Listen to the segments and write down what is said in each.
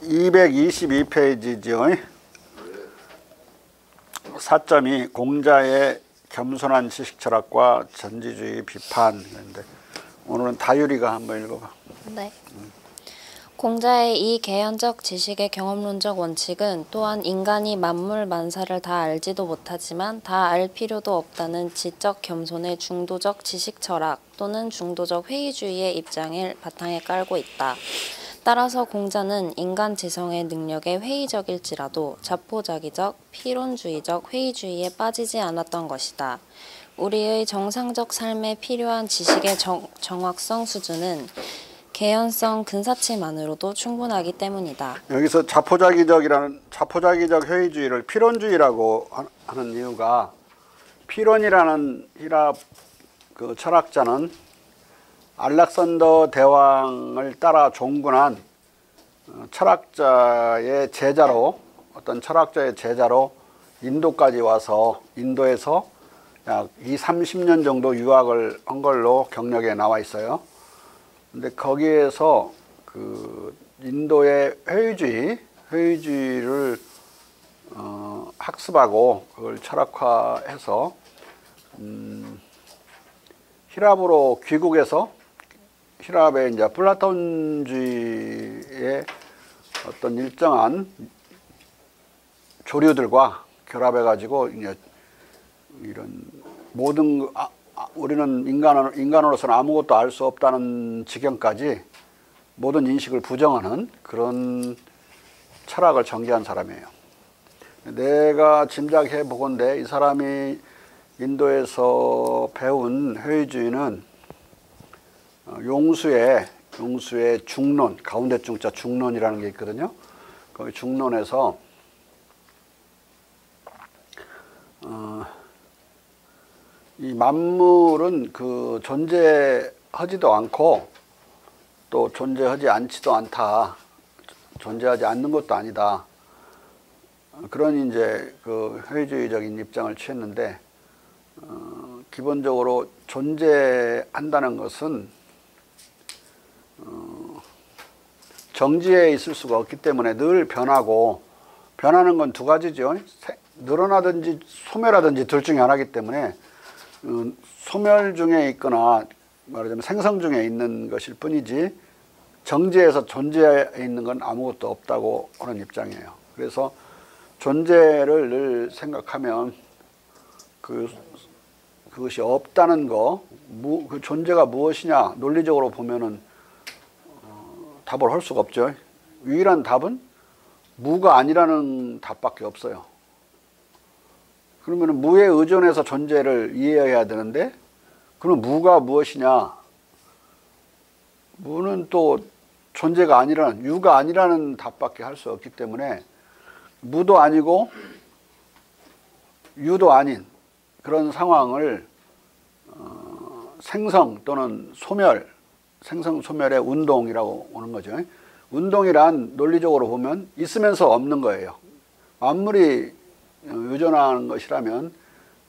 222페이지죠. 4.2 공자의 겸손한 지식철학과 전지주의 비판인데 오늘은 다유리가 한번 읽어봐. 네. 공자의 이 개연적 지식의 경험론적 원칙은 또한 인간이 만물 만사를 다 알지도 못하지만 다 알 필요도 없다는 지적 겸손의 중도적 지식철학 또는 중도적 회의주의의 입장을 바탕에 깔고 있다. 따라서 공자는 인간 지성의 능력에 회의적일지라도 자포자기적, 피론주의적 회의주의에 빠지지 않았던 것이다. 우리의 정상적 삶에 필요한 지식의 정확성 수준은 개연성 근사치만으로도 충분하기 때문이다. 여기서 자포자기적 회의주의를 피론주의라고 하는 이유가, 피론이라는 히랍 그 철학자는 알렉산더 대왕을 따라 종군한 철학자의 제자로, 어떤 철학자의 제자로 인도까지 와서 인도에서 약 20-30년 정도 유학을 한 걸로 경력에 나와 있어요. 근데 거기에서 그 인도의 회의주의를 학습하고 그걸 철학화해서 히랍으로 귀국해서 히랍의 이제 플라톤주의의 어떤 일정한 조류들과 결합해 가지고 이제 이런 모든 우리는 인간으로서는 아무것도 알 수 없다는 지경까지 모든 인식을 부정하는 그런 철학을 전개한 사람이에요. 내가 짐작해 보건대 이 사람이 인도에서 배운 회의주의는 용수의 중론, 가운데 중자 중론이라는 게 있거든요. 거기 중론에서 이 만물은 그 존재하지도 않고 또 존재하지 않지도 않다. 존재하지 않는 것도 아니다. 그런 이제 그 회의주의적인 입장을 취했는데, 기본적으로 존재한다는 것은 정지해 있을 수가 없기 때문에 늘 변하고, 변하는 건 두 가지죠. 늘어나든지 소멸하든지 둘 중에 하나이기 때문에 소멸 중에 있거나 말하자면 생성 중에 있는 것일 뿐이지 정지해서 존재해 있는 건 아무것도 없다고 하는 입장이에요. 그래서 존재를 늘 생각하면 그것이 없다는 거, 그 존재가 무엇이냐 논리적으로 보면은 답을 할 수가 없죠. 유일한 답은 무가 아니라는 답밖에 없어요. 그러면 무에 의존해서 존재를 이해해야 되는데, 그럼 무가 무엇이냐? 무는 또 존재가 아니라는, 유가 아니라는 답밖에 할 수 없기 때문에 무도 아니고 유도 아닌 그런 상황을 생성 또는 소멸, 생성 소멸의 운동이라고 오는 거죠. 운동이란 논리적으로 보면 있으면서 없는 거예요. 만물이 의존하는 것이라면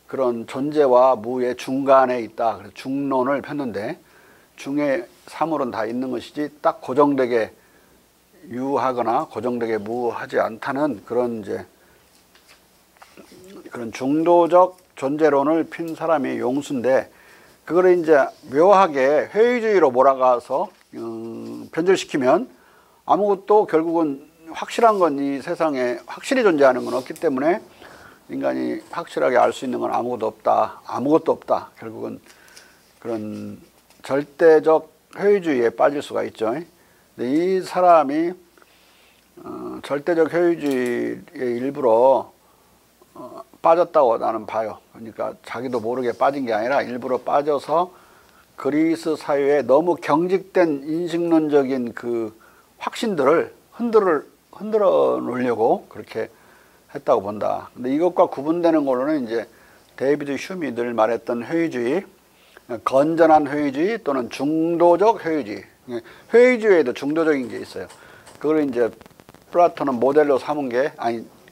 그런 존재와 무의 중간에 있다. 그래서 중론을 폈는데, 중에 사물은 다 있는 것이지 딱 고정되게 유하거나 고정되게 무하지 않다는 그런 이제 그런 중도적 존재론을 핀 사람이 용수인데, 그거를 이제 묘하게 회의주의로 몰아가서 변절시키면 아무것도 결국은 확실한 건 이 세상에 확실히 존재하는 건 없기 때문에 인간이 확실하게 알 수 있는 건 아무것도 없다. 결국은 그런 절대적 회의주의에 빠질 수가 있죠. 근데 이 사람이 절대적 회의주의에 일부러 빠졌다고 나는 봐요. 그러니까 자기도 모르게 빠진 게 아니라 일부러 빠져서 그리스 사회에 너무 경직된 인식론적인 그 확신들을 흔들어 놓으려고 그렇게 했다고 본다. 근데 이것과 구분되는 걸로는 이제 데이비드 휴미 늘 말했던 회의주의, 건전한 회의주의 또는 중도적 회의주의. 회의주의에도 중도적인 게 있어요. 그걸 이제 플라톤은 모델로 삼은 게,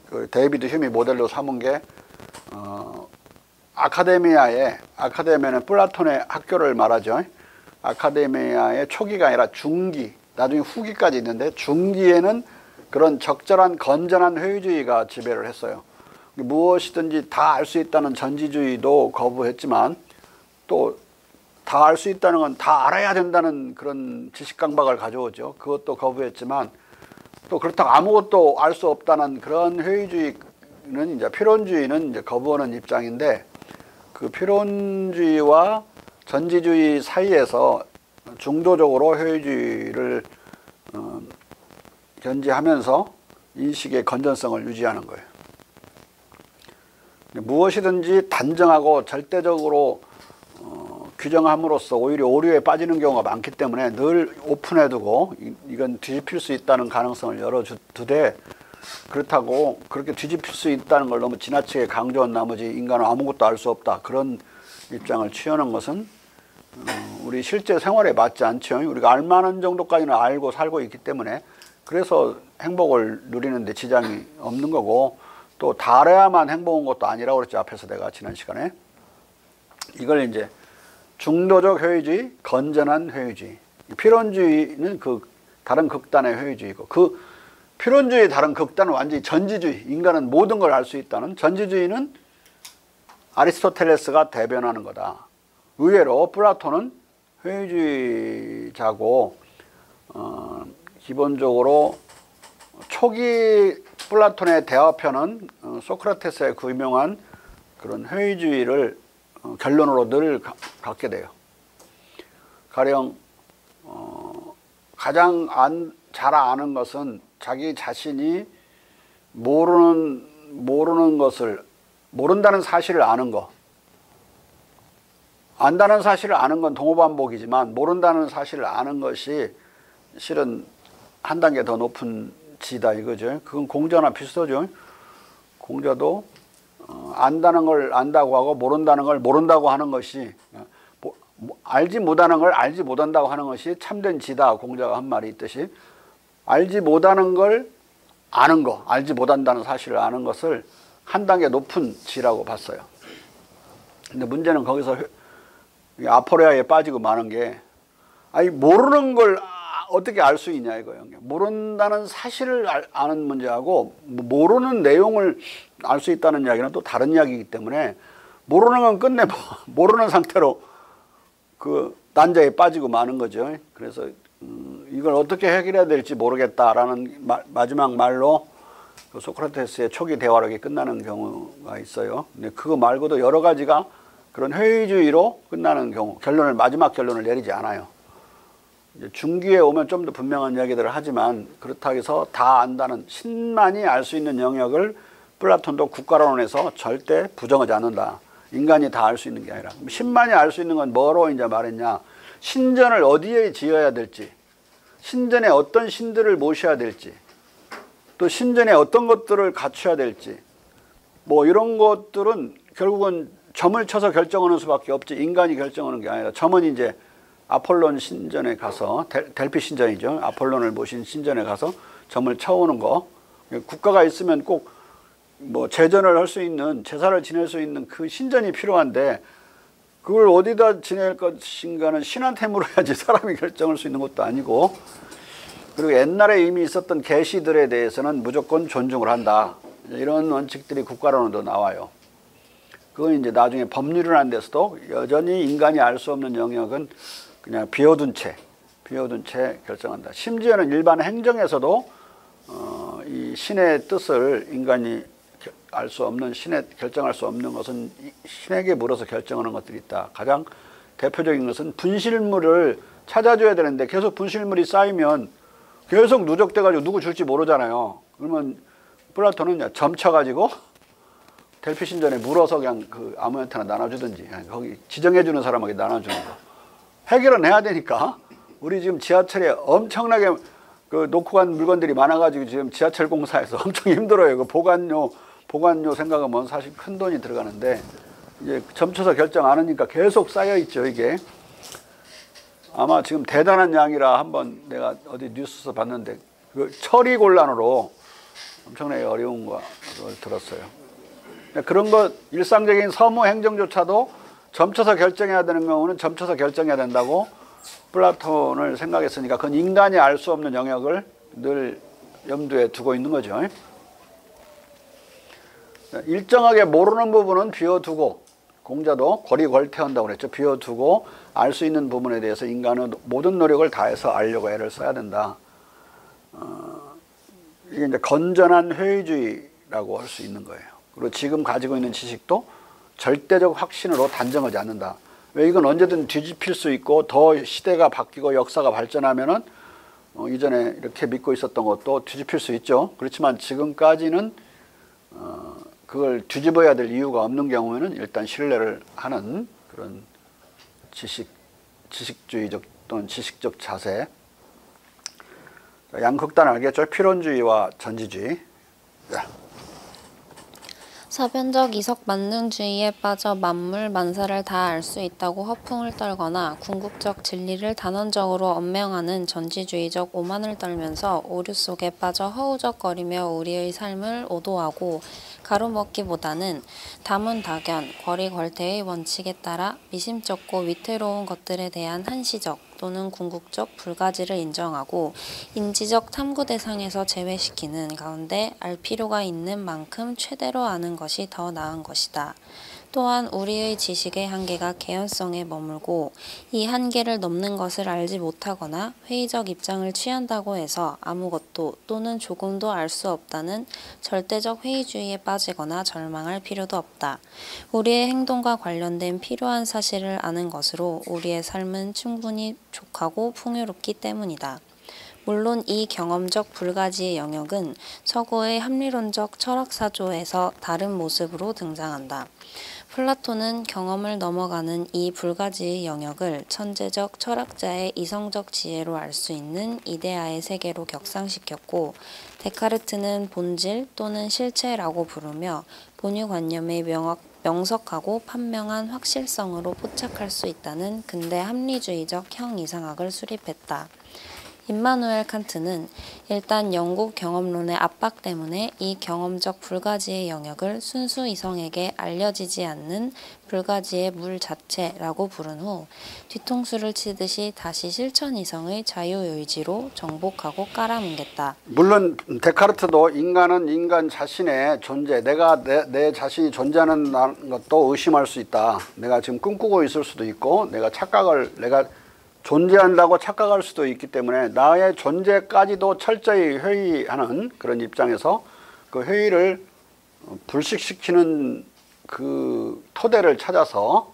그 데이비드 휴미 모델로 삼은 게 아카데미아는 플라톤의 학교를 말하죠. 아카데미아의 초기가 아니라 중기, 나중에 후기까지 있는데 중기에는 그런 적절한 건전한 회의주의가 지배를 했어요. 무엇이든지 다 알 수 있다는 전지주의도 거부했지만 또 다 알 수 있다는 건 다 알아야 된다는 그런 지식 강박을 가져오죠. 그것도 거부했지만 또 그렇다고 아무것도 알 수 없다는 그런 회의주의는 이제 필론주의는 이제 거부하는 입장인데, 그 필론주의와 전지주의 사이에서 중도적으로 회의주의를 견지하면서 인식의 건전성을 유지하는 거예요. 무엇이든지 단정하고 절대적으로 규정함으로써 오히려 오류에 빠지는 경우가 많기 때문에 늘 오픈해두고 이건 뒤집힐 수 있다는 가능성을 열어두되, 그렇다고 그렇게 뒤집힐 수 있다는 걸 너무 지나치게 강조한 나머지 인간은 아무것도 알 수 없다, 그런 입장을 취하는 것은 우리 실제 생활에 맞지 않죠. 우리가 알만한 정도까지는 알고 살고 있기 때문에 그래서 행복을 누리는데 지장이 없는 거고, 또 다 알아야만 행복한 것도 아니라고 그랬죠. 앞에서 내가 지난 시간에. 이걸 이제 중도적 회의주의, 건전한 회의주의. 필론주의는 그 다른 극단의 회의주의고, 그 필론주의의 다른 극단은 완전히 전지주의. 인간은 모든 걸 알 수 있다는 전지주의는 아리스토텔레스가 대변하는 거다. 의외로 플라톤은 회의주의자고, 기본적으로 초기 플라톤의 대화편은 소크라테스의 그 유명한 그런 회의주의를 결론으로 늘 갖게 돼요. 가령 가장 잘 아는 것은 자기 자신이 모르는 것을, 모른다는 사실을 아는 거. 안다는 사실을 아는 건 동호반복이지만 모른다는 사실을 아는 것이 실은 한 단계 더 높은 지다 이거죠. 그건 공자나 비슷하죠. 공자도 안다는 걸 안다고 하고 모른다는 걸 모른다고 하는 것이, 알지 못하는 걸 알지 못한다고 하는 것이 참된 지다, 공자가 한 말이 있듯이 알지 못하는 걸 아는 거, 알지 못한다는 사실을 아는 것을 한 단계 높은 지라고 봤어요. 근데 문제는 거기서 아포레아에 빠지고 마는 게, 아니 모르는 걸 어떻게 알 수 있냐 이거예요. 모른다는 사실을 아는 문제하고 모르는 내용을 알 수 있다는 이야기는 또 다른 이야기이기 때문에, 모르는 건 끝내 모르는 상태로 그 난자에 빠지고 마는 거죠. 그래서 이걸 어떻게 해결해야 될지 모르겠다라는 마지막 말로 그 소크라테스의 초기 대화록이 끝나는 경우가 있어요. 근데 그거 말고도 여러 가지가 그런 회의주의로 끝나는 경우, 마지막 결론을 내리지 않아요. 이제 중기에 오면 좀 더 분명한 이야기들을 하지만, 그렇다고 해서 다 안다는, 신만이 알 수 있는 영역을 플라톤도 국가론에서 절대 부정하지 않는다. 인간이 다 알 수 있는 게 아니라. 신만이 알 수 있는 건 뭐로 이제 말했냐, 신전을 어디에 지어야 될지, 신전에 어떤 신들을 모셔야 될지, 또 신전에 어떤 것들을 갖춰야 될지, 뭐 이런 것들은 결국은 점을 쳐서 결정하는 수밖에 없지, 인간이 결정하는 게 아니라, 점은 이제 아폴론 신전에 가서, 델피 신전이죠. 아폴론을 모신 신전에 가서 점을 쳐오는 거. 국가가 있으면 꼭 뭐 제전을 할 수 있는, 제사를 지낼 수 있는 그 신전이 필요한데, 그걸 어디다 지낼 것인가는 신한테 물어야지 사람이 결정할 수 있는 것도 아니고, 그리고 옛날에 이미 있었던 계시들에 대해서는 무조건 존중을 한다. 이런 원칙들이 국가론으로 나와요. 그건 이제 나중에 법률이라는 데서도 여전히 인간이 알 수 없는 영역은 그냥 비워둔 채 결정한다. 심지어는 일반 행정에서도 이 신의 뜻을 인간이 알 수 없는, 결정할 수 없는 것은 신에게 물어서 결정하는 것들이 있다. 가장 대표적인 것은 분실물을 찾아줘야 되는데 계속 분실물이 쌓이면 계속 누적돼가지고 누구 줄지 모르잖아요. 그러면 플라톤은 점쳐가지고 델피 신전에 물어서 그냥 아무한테나 나눠주든지, 거기 지정해주는 사람에게 나눠주는 거. 해결은 해야 되니까. 우리 지금 지하철에 엄청나게 놓고 간 물건들이 많아가지고 지금 지하철 공사에서 엄청 힘들어요. 보관료 생각하면 사실 큰 돈이 들어가는데, 이제 점쳐서 결정 안 하니까 계속 쌓여 있죠, 이게. 아마 지금 대단한 양이라 한번 내가 어디 뉴스에서 봤는데, 그 처리 곤란으로 엄청나게 어려운 걸 들었어요. 그런 것, 일상적인 서무 행정조차도 점쳐서 결정해야 되는 경우는 점쳐서 결정해야 된다고 플라톤을 생각했으니까, 그건 인간이 알 수 없는 영역을 늘 염두에 두고 있는 거죠. 일정하게 모르는 부분은 비워두고, 공자도 거리걸태한다고 그랬죠. 비워두고 알 수 있는 부분에 대해서 인간은 모든 노력을 다해서 알려고 애를 써야 된다. 이게 이제 건전한 회의주의라고 할 수 있는 거예요. 그리고 지금 가지고 있는 지식도 절대적 확신으로 단정하지 않는다. 왜 이건 언제든 뒤집힐 수 있고 더 시대가 바뀌고 역사가 발전하면은 이전에 이렇게 믿고 있었던 것도 뒤집힐 수 있죠. 그렇지만 지금까지는 그걸 뒤집어야 될 이유가 없는 경우에는 일단 신뢰를 하는 그런 지식주의적 또는 지식적 자세. 양극단 알겠죠? 필연주의와 전지주의. 사변적 이석 만능주의에 빠져 만물 만사를 다 알 수 있다고 허풍을 떨거나 궁극적 진리를 단언적으로 언명하는 전지주의적 오만을 떨면서 오류 속에 빠져 허우적거리며 우리의 삶을 오도하고 가로먹기보다는 다문다견, 거리걸태의 원칙에 따라 미심쩍고 위태로운 것들에 대한 한시적 또는 궁극적 불가지를 인정하고 인지적 탐구 대상에서 제외시키는 가운데 알 필요가 있는 만큼 최대로 아는 것이 더 나은 것이다. 또한 우리의 지식의 한계가 개연성에 머물고 이 한계를 넘는 것을 알지 못하거나 회의적 입장을 취한다고 해서 아무것도 또는 조금도 알 수 없다는 절대적 회의주의에 빠지거나 절망할 필요도 없다. 우리의 행동과 관련된 필요한 사실을 아는 것으로 우리의 삶은 충분히 족하고 풍요롭기 때문이다. 물론 이 경험적 불가지의 영역은 서구의 합리론적 철학사조에서 다른 모습으로 등장한다. 플라톤은 경험을 넘어가는 이 불가지의 영역을 천재적 철학자의 이성적 지혜로 알 수 있는 이데아의 세계로 격상시켰고, 데카르트는 본질 또는 실체라고 부르며 본유관념의 명석하고 판명한 확실성으로 포착할 수 있다는 근대 합리주의적 형이상학을 수립했다. 임마누엘 칸트는 일단 영국 경험론의 압박 때문에 이 경험적 불가지의 영역을 순수 이성에게 알려지지 않는 불가지의 물 자체라고 부른 후 뒤통수를 치듯이 다시 실천 이성의 자유의지로 정복하고 깔아뭉갰다. 물론 데카르트도 인간은 인간 자신의 존재, 내 자신이 존재하는 것도 의심할 수 있다. 내가 지금 꿈꾸고 있을 수도 있고 내가 존재한다고 착각할 수도 있기 때문에 나의 존재까지도 철저히 회의하는 그런 입장에서 그 회의를 불식시키는 그 토대를 찾아서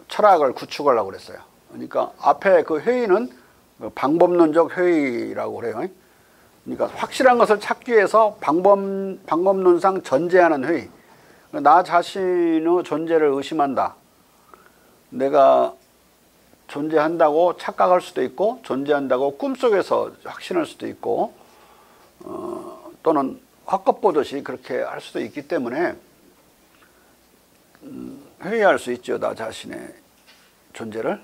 철학을 구축하려고 그랬어요. 그러니까 앞에 그 회의는 방법론적 회의라고 그래요. 그러니까 확실한 것을 찾기 위해서 방법론상 전제하는 회의. 나 자신의 존재를 의심한다. 내가 존재한다고 착각할 수도 있고 존재한다고 꿈속에서 확신할 수도 있고 또는 헛것보듯이 그렇게 할 수도 있기 때문에 회의할 수 있죠. 나 자신의 존재를.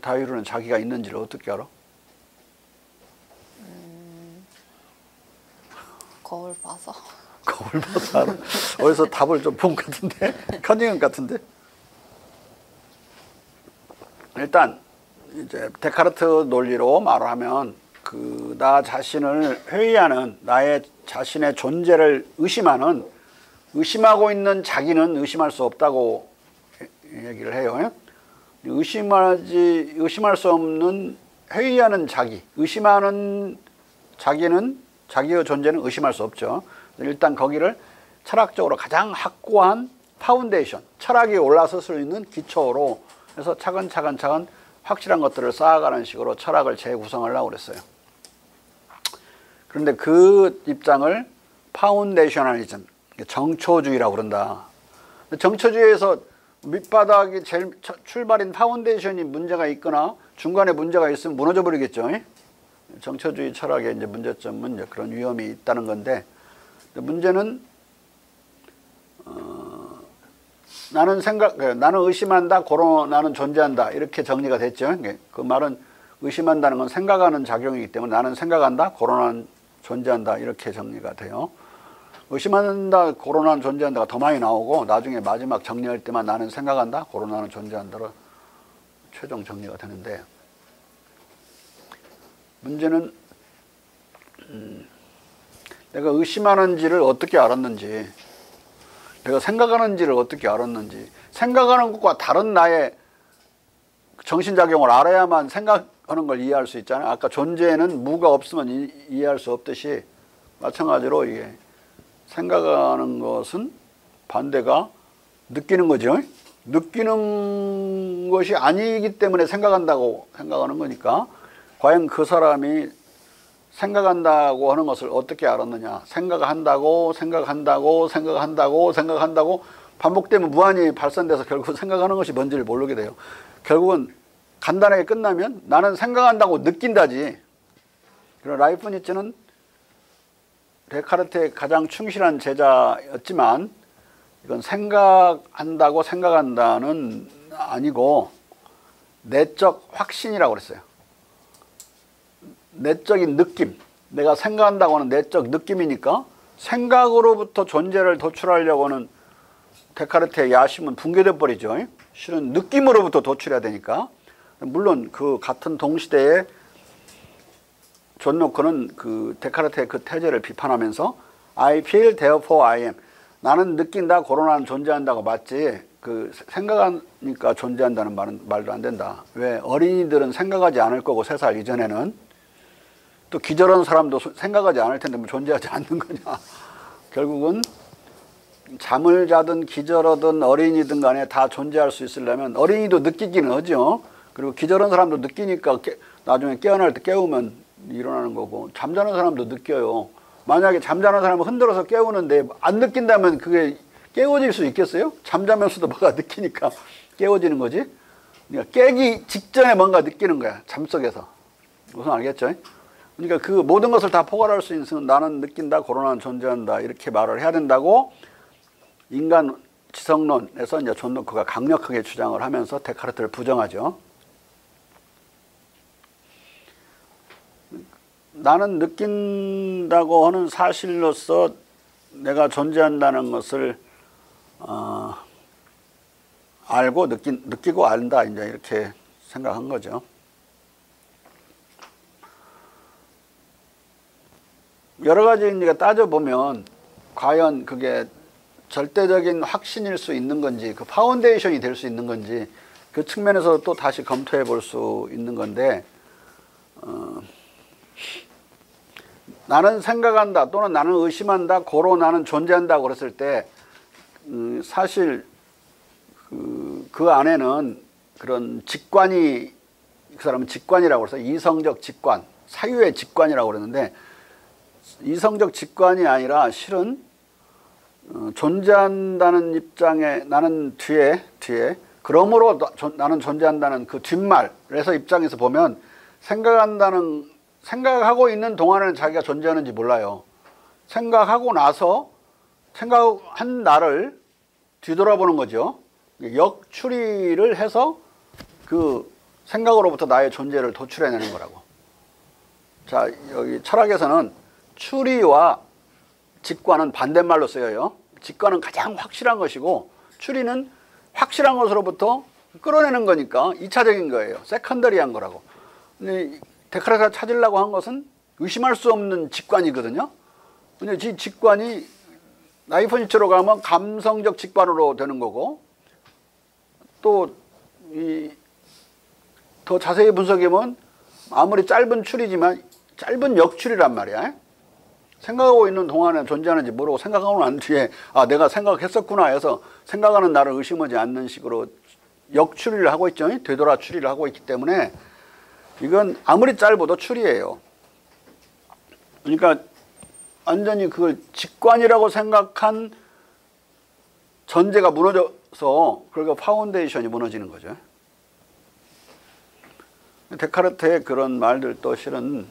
다윗은 자기가 있는지를 어떻게 알아? 거울 봐서. 거울 봐서 알아? 어디서 답을 좀 본 것 같은데? 컨닝은 같은데? 일단 이제 데카르트 논리로 말하면 그 나 자신을 회의하는 나의 자신의 존재를 의심하고 있는 자기는 의심할 수 없다고 얘기를 해요. 의심할 수 없는 회의하는 자기, 의심하는 자기는 자기의 존재는 의심할 수 없죠. 일단 거기를 철학적으로 가장 확고한 파운데이션, 철학이 올라설 수 있는 기초로 해서 차근차근 확실한 것들을 쌓아가는 식으로 철학을 재구성하려고 그랬어요. 그런데 그 입장을 파운데이셔널리즘, 정초주의라고 그런다. 정초주의에서 밑바닥이 제일 출발인 파운데이션이 문제가 있거나 중간에 문제가 있으면 무너져 버리겠죠. 정초주의 철학의 이제 문제점은 그런 위험이 있다는 건데, 문제는 나는 의심한다, 고로 나는 존재한다, 이렇게 정리가 됐죠. 그 말은 의심한다는 건 생각하는 작용이기 때문에 나는 생각한다, 고로 나는 존재한다, 이렇게 정리가 돼요. 의심한다, 고로 나는 존재한다가 더 많이 나오고 나중에 마지막 정리할 때만 나는 생각한다, 고로 나는 존재한다로 최종 정리가 되는데, 문제는 내가 의심하는지를 어떻게 알았는지, 내가 생각하는지를 어떻게 알았는지, 생각하는 것과 다른 나의 정신작용을 알아야만 생각하는 걸 이해할 수 있잖아요. 아까 존재에는 무가 없으면 이해할 수 없듯이 마찬가지로 이게 생각하는 것은 반대가 느끼는 거죠. 느끼는 것이 아니기 때문에 생각한다고 생각하는 거니까 과연 그 사람이 생각한다고 하는 것을 어떻게 알았느냐. 생각한다고 반복되면 무한히 발산돼서 결국 생각하는 것이 뭔지를 모르게 돼요. 결국은 간단하게 끝나면 나는 생각한다고 느낀다지. 그런 라이프 니츠는 데카르트의 가장 충실한 제자였지만 이건 생각한다고 생각한다는 아니고 내적 확신이라고 그랬어요. 내적인 느낌. 내가 생각한다고 하는 내적 느낌이니까 생각으로부터 존재를 도출하려고 하는 데카르트의 야심은 붕괴돼 버리죠. 실은 느낌으로부터 도출해야 되니까. 물론 그 같은 동시대에 존 로크는 그 데카르트의 그 태제를 비판하면서 I feel therefore I am. 나는 느낀다, 고로나는 존재한다고 맞지. 그 생각하니까 존재한다는 말도 안 된다. 왜? 어린이들은 생각하지 않을 거고 3살 이전에는 또 기절한 사람도 생각하지 않을 텐데 뭐 존재하지 않는 거냐. 결국은 잠을 자든 기절하든 어린이든 간에 다 존재할 수 있으려면 어린이도 느끼기는 하죠. 그리고 기절한 사람도 느끼니까 나중에 깨어날 때 깨우면 일어나는 거고 잠자는 사람도 느껴요. 만약에 잠자는 사람을 흔들어서 깨우는데 안 느낀다면 그게 깨워질 수 있겠어요? 잠자면서도 뭔가 느끼니까 깨워지는 거지. 그러니까 깨기 직전에 뭔가 느끼는 거야. 잠속에서. 무슨 알겠죠? 그러니까 그 모든 것을 다 포괄할 수 있는 나는 느낀다, 고로나는 존재한다 이렇게 말을 해야 된다고 인간 지성론에서 이제 존 로크가 강력하게 주장을 하면서 데카르트를 부정하죠. 나는 느낀다고 하는 사실로서 내가 존재한다는 것을 알고 느끼고 안다 이제 이렇게 생각한 거죠. 여러 가지 이제 따져보면 과연 그게 절대적인 확신일 수 있는 건지 그 파운데이션이 될 수 있는 건지 그 측면에서 또 다시 검토해 볼 수 있는 건데 나는 생각한다 또는 나는 의심한다 고로 나는 존재한다고 그랬을 때 사실 그 안에는 그런 직관이 그 사람은 직관이라고 그래서 이성적 직관 사유의 직관이라고 그러는데 이성적 직관이 아니라 실은 존재한다는 입장에 나는 뒤에 그러므로 나는 존재한다는 그 뒷말에서 입장에서 보면 생각하고 있는 동안에는 자기가 존재하는지 몰라요. 생각하고 나서 생각한 나를 뒤돌아보는 거죠. 역추리를 해서 그 생각으로부터 나의 존재를 도출해내는 거라고. 자, 여기 철학에서는 추리와 직관은 반대말로 쓰여요. 직관은 가장 확실한 것이고 추리는 확실한 것으로부터 끌어내는 거니까 2차적인 거예요. 세컨더리한 거라고. 근데 데카르트가 찾으려고 한 것은 의심할 수 없는 직관이거든요. 근데 이 직관이 라이프 니츠로 가면 감성적 직관으로 되는 거고 또 더 자세히 분석해보면 아무리 짧은 추리지만 짧은 역추리란 말이야. 생각하고 있는 동안에 존재하는지 모르고 생각하고 난 뒤에 아 내가 생각했었구나 해서 생각하는 나를 의심하지 않는 식으로 역추리를 하고 있죠. 되돌아 추리를 하고 있기 때문에 이건 아무리 짧아도 추리예요. 그러니까 완전히 그걸 직관이라고 생각한 전제가 무너져서 그러니까 파운데이션이 무너지는 거죠. 데카르트의 그런 말들도 실은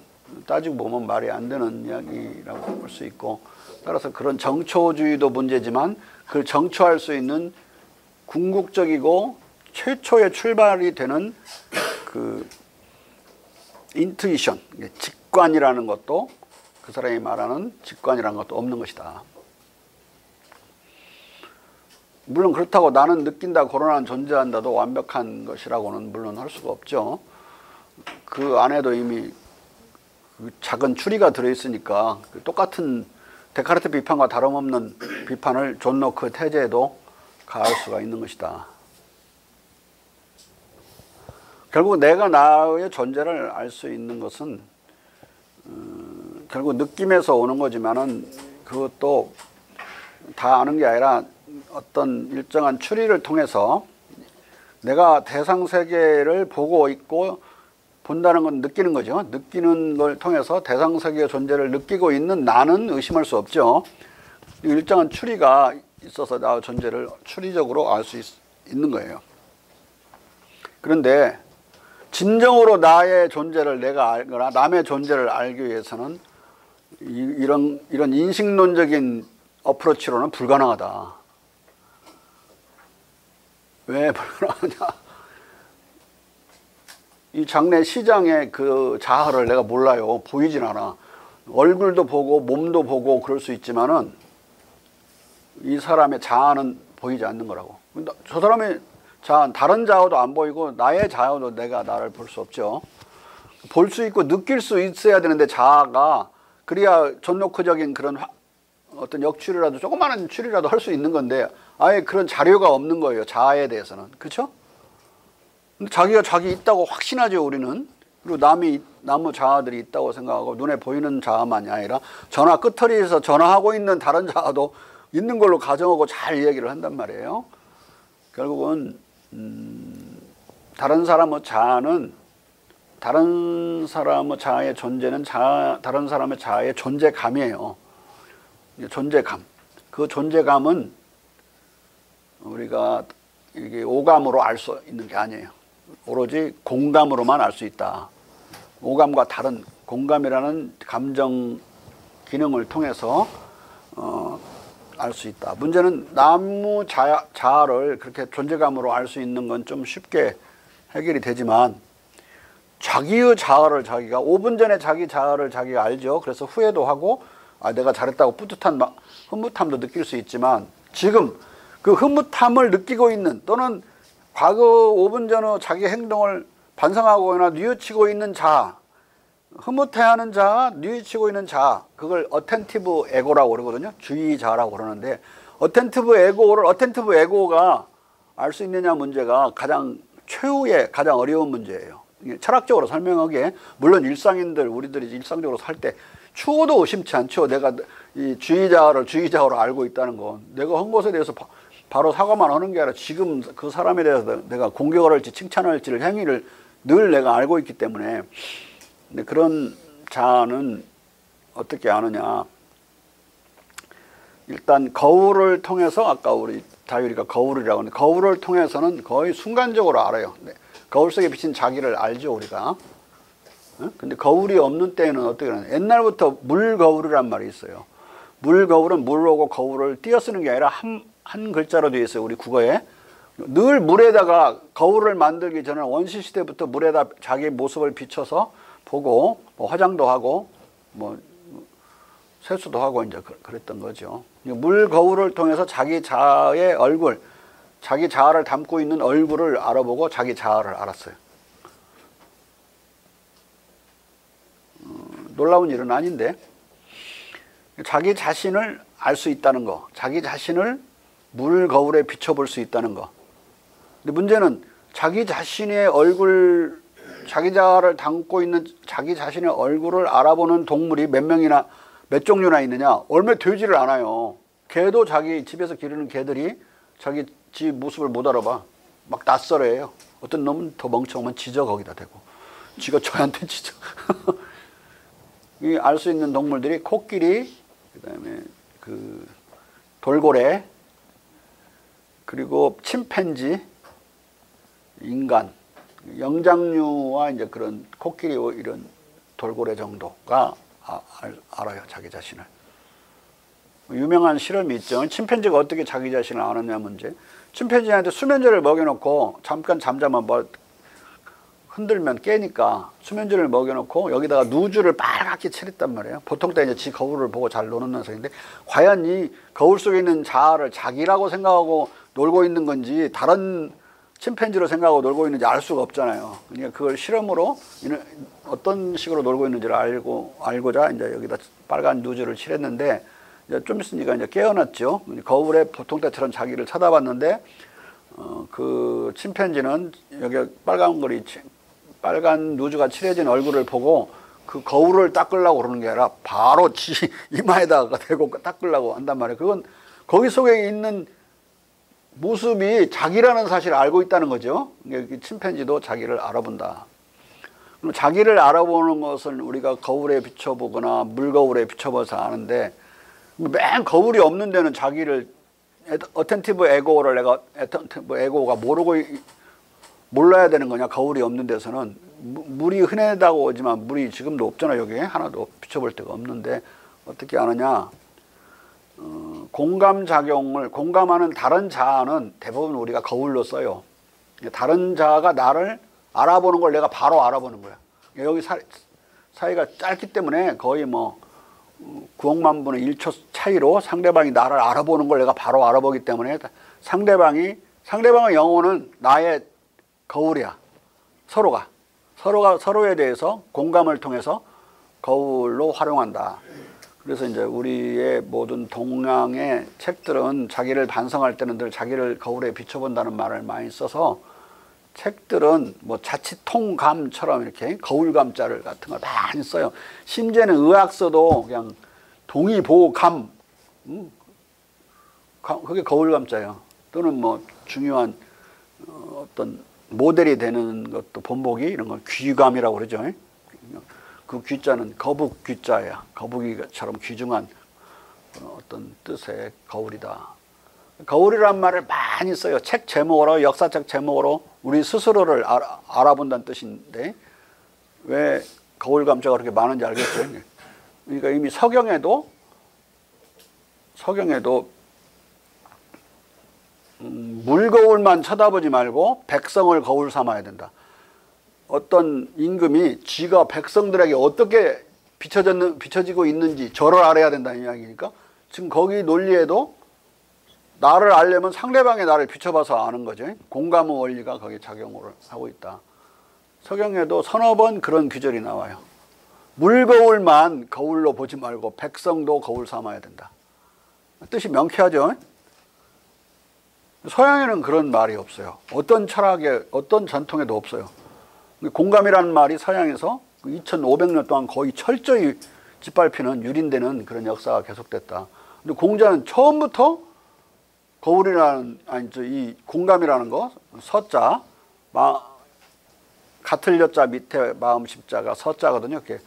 따지고 보면 말이 안 되는 이야기라고 볼 수 있고 따라서 그런 정초주의도 문제지만 그걸 정초할 수 있는 궁극적이고 최초의 출발이 되는 그 인투이션, 직관이라는 것도 그 사람이 말하는 직관이라는 것도 없는 것이다. 물론 그렇다고 나는 느낀다, 고로나는 존재한다도 완벽한 것이라고는 물론 할 수가 없죠. 그 안에도 이미 작은 추리가 들어있으니까 똑같은 데카르트 비판과 다름없는 비판을 존 로크 태제에도 가할 수가 있는 것이다. 결국 내가 나의 존재를 알 수 있는 것은 결국 느낌에서 오는 거지만은 그것도 다 아는 게 아니라 어떤 일정한 추리를 통해서 내가 대상 세계를 보고 있고 본다는 건 느끼는 거죠. 느끼는 걸 통해서 대상 세계의 존재를 느끼고 있는 나는 의심할 수 없죠. 일정한 추리가 있어서 나의 존재를 추리적으로 알 수 있는 거예요. 그런데 진정으로 나의 존재를 내가 알거나 남의 존재를 알기 위해서는 이런 인식론적인 어프로치로는 불가능하다. 왜 불가능하냐? 이 장래 시장의 그 자아를 내가 몰라요. 보이진 않아. 얼굴도 보고 몸도 보고 그럴 수 있지만은 이 사람의 자아는 보이지 않는 거라고. 저 사람의 자아, 다른 자아도 안 보이고 나의 자아도 내가 나를 볼 수 없죠. 볼 수 있고 느낄 수 있어야 되는데 자아가 그래야 존로크적인 그런 어떤 역추리라도 조그마한 추리라도 할 수 있는 건데 아예 그런 자료가 없는 거예요. 자아에 대해서는. 그렇죠? 근데 자기가 자기 있다고 확신하죠, 우리는. 그리고 남의 자아들이 있다고 생각하고 눈에 보이는 자아만이 아니라 전화 끄트리에서 전화하고 있는 다른 자아도 있는 걸로 가정하고 잘 얘기를 한단 말이에요. 결국은 다른 사람의 자아는 다른 사람의 자아의 존재는 다른 사람의 자아의 존재감이에요. 존재감. 그 존재감은 우리가 이게 오감으로 알 수 있는 게 아니에요. 오로지 공감으로만 알 수 있다. 오감과 다른 공감이라는 감정 기능을 통해서 알 수 있다. 문제는 남의 자아를 그렇게 존재감으로 알 수 있는 건 좀 쉽게 해결이 되지만 자기의 자아를 자기가 5분 전에 자기 자아를 자기가 알죠. 그래서 후회도 하고 내가 잘했다고 뿌듯한 흐뭇함도 느낄 수 있지만 지금 그 흐뭇함을 느끼고 있는 또는 과거 5분 전의 자기 행동을 반성하거나 뉘우치고 있는 자아, 흐뭇해하는 자아, 뉘우치고 있는 자아, 그걸 어텐티브 에고라고 그러거든요. 주의 자아라고 그러는데 어텐티브 에고가 알 수 있느냐 문제가 가장 최후의 가장 어려운 문제예요. 철학적으로 설명하기에 물론 일상인들 우리들이 일상적으로 살 때 추호도 의심치 않죠. 내가 이 주의자로 알고 있다는 건 내가 한 것에 대해서 바로 사과만 하는 게 아니라 지금 그 사람에 대해서 내가 공격을 할지 칭찬을 할지를 행위를 늘 내가 알고 있기 때문에. 근데 그런 자아는 어떻게 아느냐? 일단 거울을 통해서 아까 우리 다율이가 거울이라고 하는데 거울을 통해서는 거의 순간적으로 알아요. 거울 속에 비친 자기를 알죠 우리가. 근데 거울이 없는 때에는 어떻게 하냐? 옛날부터 물거울이란 말이 있어요. 물거울은 물하고 거울을 띄어쓰는 게 아니라 한 글자로 되어 있어요. 우리 국어에. 늘 물에다가 거울을 만들기 전에 원시 시대부터 물에다 자기 모습을 비춰서 보고 뭐 화장도 하고 뭐 세수도 하고 이제 그랬던 거죠. 물 거울을 통해서 자기 자아의 얼굴, 자기 자아를 담고 있는 얼굴을 알아보고 자기 자아를 알았어요. 놀라운 일은 아닌데 자기 자신을 알 수 있다는 거, 자기 자신을 물 거울에 비춰볼 수 있다는 거. 근데 문제는 자기 자신의 얼굴, 자기 자아를 담고 있는 자기 자신의 얼굴을 알아보는 동물이 몇 종류나 있느냐? 얼마 되지를 않아요. 개도 자기 집에서 기르는 개들이 자기 집 모습을 못 알아봐. 막 낯설어해요. 어떤 놈은 더 멍청하면 짖어 거기다 대고. 쥐가 저한테 짖어. 알 수 있는 동물들이 코끼리, 그다음에 그 돌고래, 그리고 침팬지, 인간, 영장류와 이제 그런 코끼리 이런 돌고래 정도가 알아요 자기 자신을. 유명한 실험이 있죠. 침팬지가 어떻게 자기 자신을 아느냐 문제. 침팬지한테 수면제를 먹여놓고 잠깐 잠자면 뭐 흔들면 깨니까 수면제를 먹여놓고 여기다가 누주를 빨갛게 칠했단 말이에요. 보통 때 이제 지 거울을 보고 잘 노는 녀석인데 과연 이 거울 속에 있는 자아를 자기라고 생각하고 놀고 있는 건지 다른 침팬지로 생각하고 놀고 있는지 알 수가 없잖아요. 그러니까 그걸 실험으로 어떤 식으로 놀고 있는지를 알고자 이제 여기다 빨간 누즈를 칠했는데, 이제 좀 있으니까 이제 깨어났죠. 거울에 보통 때처럼 자기를 쳐다봤는데, 그 침팬지는 여기 빨간 누즈가 칠해진 얼굴을 보고 그 거울을 닦으려고 그러는 게 아니라 바로 이마에다가 대고 닦으려고 한단 말이에요. 그건 거기 속에 있는 모습이 자기라는 사실을 알고 있다는 거죠. 침팬지도 자기를 알아본다. 그럼 자기를 알아보는 것은 우리가 거울에 비춰보거나 물거울에 비춰봐서 아는데, 맨 거울이 없는 데는 자기를 어텐티브 에고를 내가 에고가 몰라야 되는 거냐? 거울이 없는 데서는 물이 흔하다고 오지만 물이 지금도 없잖아. 여기에 하나도 비춰볼 데가 없는데 어떻게 아느냐? 공감하는 다른 자아는 대부분 우리가 거울로 써요. 다른 자아가 나를 알아보는 걸 내가 바로 알아보는 거야. 여기 사이가 짧기 때문에 거의 뭐 9억만 분의 1초 차이로 상대방이 나를 알아보는 걸 내가 바로 알아보기 때문에 상대방의 영혼은 나의 거울이야. 서로가 서로에 대해서 공감을 통해서 거울로 활용한다. 그래서 이제 우리의 모든 동양의 책들은 자기를 반성할 때는 늘 자기를 거울에 비춰본다는 말을 많이 써서, 책들은 뭐 자칫 통감처럼 이렇게 거울감자를 같은 걸 많이 써요. 심지어는 의학서도 그냥 동의보감, 그게 거울감자예요. 또는 뭐 중요한 어떤 모델이 되는 것도 본보기 이런 걸 귀감이라고 그러죠. 그 귀자는 거북 귀자야. 거북이처럼 귀중한 어떤 뜻의 거울이다. 거울이란 말을 많이 써요. 책 제목으로, 역사책 제목으로 우리 스스로를 알아본다는 뜻인데, 왜 거울감자가 그렇게 많은지 알겠죠? 그러니까 이미 서경에도 물거울만 쳐다보지 말고 백성을 거울 삼아야 된다. 어떤 임금이 쥐가 백성들에게 어떻게 비춰지고 있는지 저를 알아야 된다는 이야기니까, 지금 거기 논리에도 나를 알려면 상대방의 나를 비춰봐서 아는 거죠. 공감의 원리가 거기에 작용을 하고 있다. 서경에도 서너 번 그런 규절이 나와요. 물거울만 거울로 보지 말고 백성도 거울 삼아야 된다. 뜻이 명쾌하죠. 서양에는 그런 말이 없어요. 어떤 철학에, 어떤 전통에도 없어요. 공감이라는 말이 서양에서 2500년 동안 거의 철저히 짓밟히는, 유린되는 그런 역사가 계속됐다. 근데 공자는 처음부터 이 공감이라는 거, 서자, 같을 여자 밑에 마음 십자가 서자거든요. 이렇게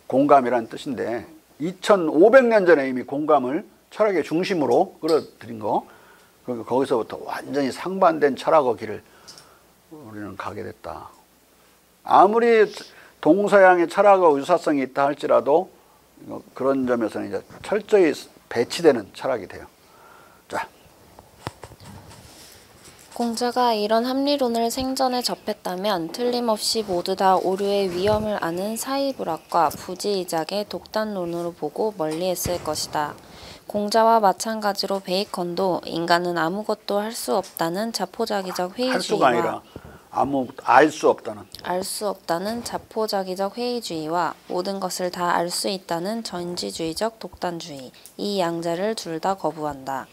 공감이라는 뜻인데, 2500년 전에 이미 공감을 철학의 중심으로 끌어들인 거, 그러니까 거기서부터 완전히 상반된 철학의 길을 우리는 가게 됐다. 아무리 동서양의 철학의 유사성이 있다 할지라도 그런 점에서는 이제 철저히 배치되는 철학이 돼요. 자, 공자가 이런 합리론을 생전에 접했다면 틀림없이 모두 다 오류의 위험을 아는 사이불학과 부지이작의 독단론으로 보고 멀리했을 것이다. 공자와 마찬가지로 베이컨도 인간은 아무것도 할 수 없다는 자포자기적 할 수가 회의주의와 아니라 알 수 없다는 자포자기적 회의주의와 모든 것을 다 알 수 있다는 전지주의적 독단주의, 이 양자를 둘 다 거부한다.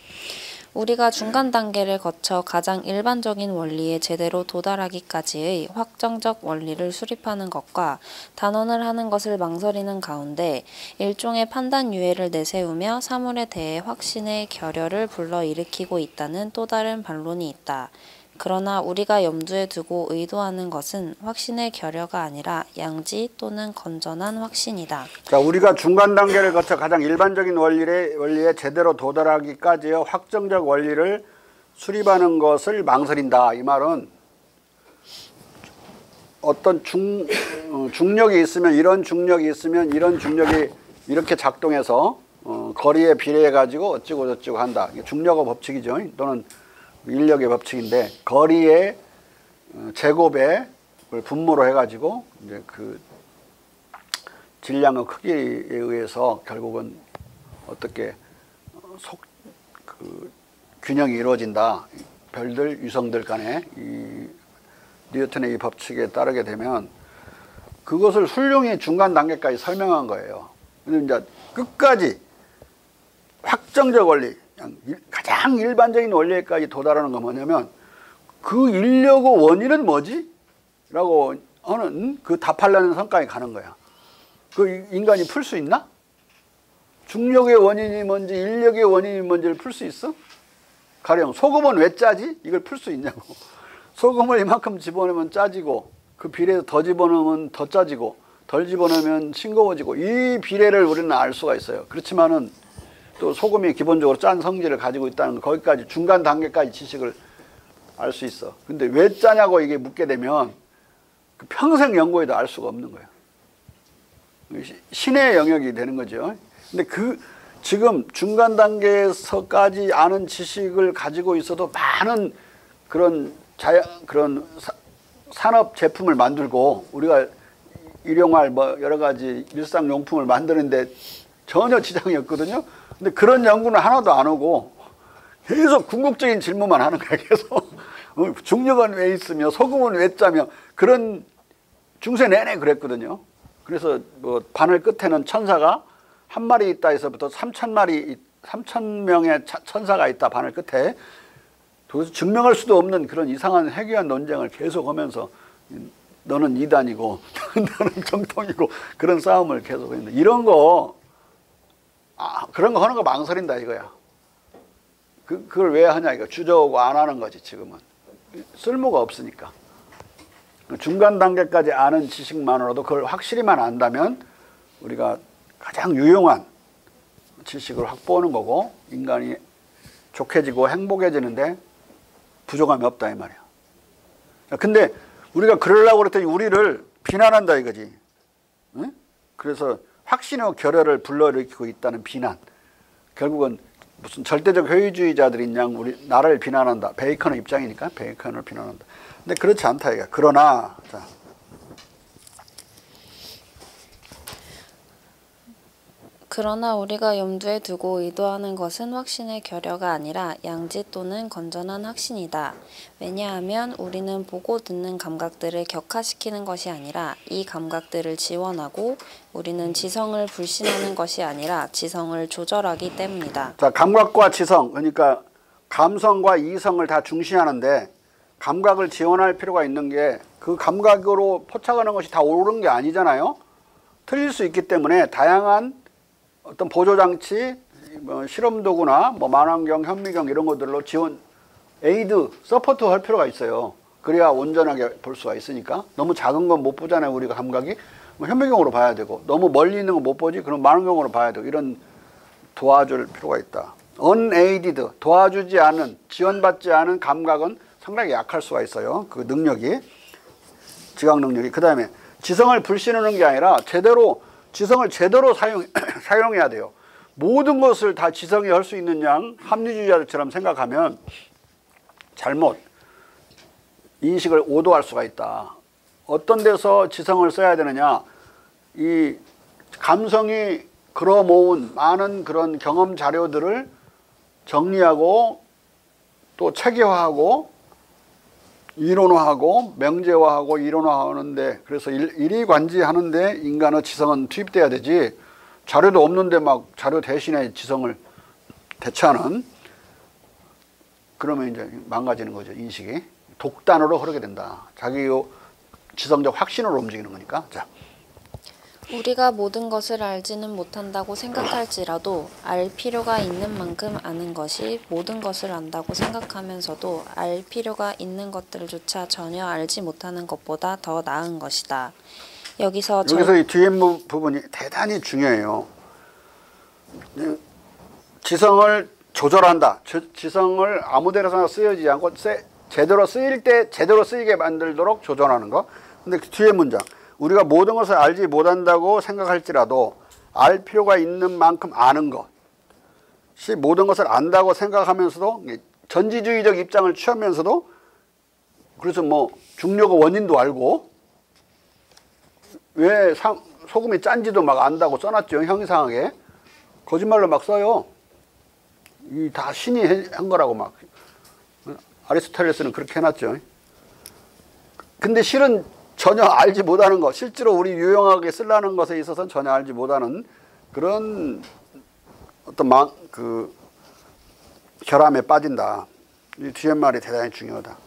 우리가 중간 단계를 거쳐 가장 일반적인 원리에 제대로 도달하기까지의 확정적 원리를 수립하는 것과 단언을 하는 것을 망설이는 가운데 일종의 판단 유예를 내세우며 사물에 대해 확신의 결여를 불러일으키고 있다는 또 다른 반론이 있다. 그러나 우리가 염두에 두고 의도하는 것은 확신의 결여가 아니라 양지 또는 건전한 확신이다. 자, 우리가 중간 단계를 거쳐 가장 일반적인 원리에 제대로 도달하기까지의 확정적 원리를 수립하는 것을 망설인다. 이 말은 어떤 중력이 있으면 이런 중력이 이렇게 작동해서 거리에 비례해 가지고 어찌고 저찌고 한다. 이게 중력의 법칙이죠. 또는 인력의 법칙인데, 거리의 제곱에 분모로 해가지고 이제 그 질량의 크기에 의해서 결국은 어떻게 균형이 이루어진다. 별들, 위성들 간에 이 뉴턴의 이 법칙에 따르게 되면 그것을 훌륭히 중간 단계까지 설명한 거예요. 근데 이제 끝까지 확정적 원리, 가장 일반적인 원리까지 도달하는 건 뭐냐면 그 인력의 원인은 뭐지? 라고 하는 그 답하려는 선까지 가는 거야. 그 인간이 풀 수 있나? 중력의 원인이 뭔지 인력의 원인이 뭔지를 풀 수 있어? 가령 소금은 왜 짜지? 이걸 풀 수 있냐고. 소금을 이만큼 집어넣으면 짜지고 그 비례해서 더 집어넣으면 더 짜지고 덜 집어넣으면 싱거워지고 이 비례를 우리는 알 수가 있어요. 그렇지만은 또 소금이 기본적으로 짠 성질을 가지고 있다는 거, 거기까지 중간 단계까지 지식을 알 수 있어. 근데 왜 짜냐고 이게 묻게 되면 평생 연구해도 알 수가 없는 거예요. 신의 영역이 되는 거죠. 근데 지금 중간 단계에서까지 아는 지식을 가지고 있어도 많은 그런 산업 제품을 만들고 우리가 일용할 뭐 여러 가지 일상용품을 만드는데 전혀 지장이 없거든요. 근데 그런 연구는 하나도 안 오고 계속 궁극적인 질문만 하는 거야. 계속 중력은 왜 있으며 소금은 왜 짜며 그런 중세 내내 그랬거든요. 그래서 뭐 바늘 끝에는 천사가 한 마리 있다 해서부터 3,000명의 천사가 있다 바늘 끝에 도대체 증명할 수도 없는 그런 이상한 해괴한 논쟁을 계속하면서 너는 이단이고 너는 정통이고 그런 싸움을 계속했는데 이런 거 그런 거 하는 거 망설인다 이거야. 그걸 왜 하냐 이거 주저하고 안 하는 거지 지금은 쓸모가 없으니까. 중간 단계까지 아는 지식만으로도 그걸 확실히만 안다면 우리가 가장 유용한 지식을 확보하는 거고 인간이 좋게지고 행복해지는데 부족함이 없다 이 말이야. 근데 우리가 그러려고 그랬더니 우리를 비난한다 이거지. 응? 그래서 확신의 결여를 불러일으키고 있다는 비난. 결국은 무슨 절대적 효율주의자들인 양 우리 나를 비난한다. 베이컨의 입장이니까 베이컨을 비난한다. 근데 그렇지 않다 이게. 그러나 자. 그러나 우리가 염두에 두고 의도하는 것은 확신의 결여가 아니라 양지 또는 건전한 확신이다. 왜냐하면 우리는 보고 듣는 감각들을 격화시키는 것이 아니라 이 감각들을 지원하고 우리는 지성을 불신하는 것이 아니라 지성을 조절하기 때문이다. 자, 감각과 지성, 그러니까 감성과 이성을 다 중시하는데 감각을 지원할 필요가 있는 게 그 감각으로 포착하는 것이 다 옳은 게 아니잖아요. 틀릴 수 있기 때문에 다양한 어떤 보조장치, 뭐 실험도구나 뭐 만환경, 현미경 이런 것들로 지원, 에이드, 서포트 할 필요가 있어요. 그래야 온전하게 볼 수가 있으니까. 너무 작은 건 못 보잖아요. 우리가 감각이. 뭐 현미경으로 봐야 되고 너무 멀리 있는 건 못 보지. 그럼 만환경으로 봐야 되고 이런 도와줄 필요가 있다. unaided, 도와주지 않은, 지원받지 않은 감각은 상당히 약할 수가 있어요. 그 능력이, 지각 능력이. 그 다음에 지성을 불신하는 게 아니라 지성을 제대로 사용해야 돼요. 모든 것을 다 지성이 할 수 있는 양 합리주의자들처럼 생각하면 잘못 인식을 오도할 수가 있다. 어떤 데서 지성을 써야 되느냐. 이 감성이 걸어모은 많은 그런 경험 자료들을 정리하고 또 체계화하고 이론화하고 명제화하고 이론화하는데 그래서 일이관지하는데 인간의 지성은 투입돼야 되지 자료도 없는데 막 자료 대신에 지성을 대체하는 그러면 이제 망가지는 거죠. 인식이 독단으로 흐르게 된다. 자기 지성적 확신으로 움직이는 거니까. 자. 우리가 모든 것을 알지는 못한다고 생각할지라도 알 필요가 있는 만큼 아는 것이 모든 것을 안다고 생각하면서도 알 필요가 있는 것들조차 전혀 알지 못하는 것보다 더 나은 것이다. 여기서 이 뒤에 부분이 대단히 중요해요. 지성을 조절한다. 지성을 아무 데나 쓰여지지 않고 제대로 쓰일 때 제대로 쓰이게 만들도록 조절하는 거. 근데 그 뒤에 문장. 우리가 모든 것을 알지 못한다고 생각할지라도 알 필요가 있는 만큼 아는 것이 모든 것을 안다고 생각하면서도 전지주의적 입장을 취하면서도 그래서 뭐 중력의 원인도 알고 왜 소금이 짠지도 막 안다고 써놨죠. 형이상하게. 거짓말로 막 써요. 이 다 신이 한 거라고 막. 아리스토텔레스는 그렇게 해놨죠. 근데 실은 전혀 알지 못하는 것, 실제로 우리 유용하게 쓰려는 것에 있어서는 전혀 알지 못하는 그런 어떤 결함에 빠진다. 이 뒤에 말이 대단히 중요하다.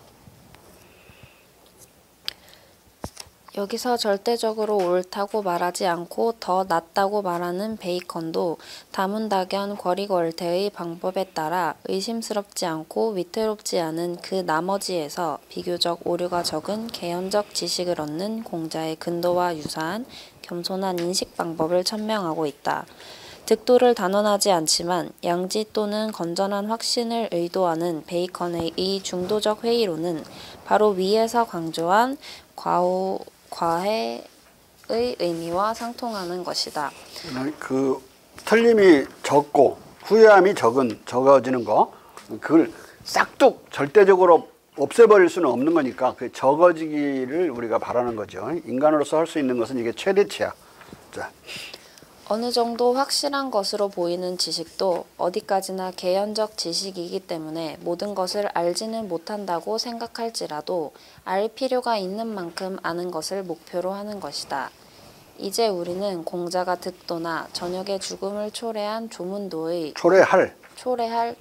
여기서 절대적으로 옳다고 말하지 않고 더 낫다고 말하는 베이컨도 다문다견 거리걸태의 방법에 따라 의심스럽지 않고 위태롭지 않은 그 나머지에서 비교적 오류가 적은 개연적 지식을 얻는 공자의 근도와 유사한 겸손한 인식 방법을 천명하고 있다. 득도를 단언하지 않지만 양지 또는 건전한 확신을 의도하는 베이컨의 이 중도적 회의론은 바로 위에서 강조한 과해의 의미와 상통하는 것이다. 그 틀림이 적고 후회함이 적어지는 거, 그걸 싹둑 절대적으로 없애버릴 수는 없는 거니까 그 적어지기를 우리가 바라는 거죠. 인간으로서 할 수 있는 것은 이게 최대치야. 자. 어느 정도 확실한 것으로 보이는 지식도 어디까지나 개연적 지식이기 때문에 모든 것을 알지는 못한다고 생각할지라도 알 필요가 있는 만큼 아는 것을 목표로 하는 것이다. 이제 우리는 공자가 득도나 저녁의 죽음을 초래할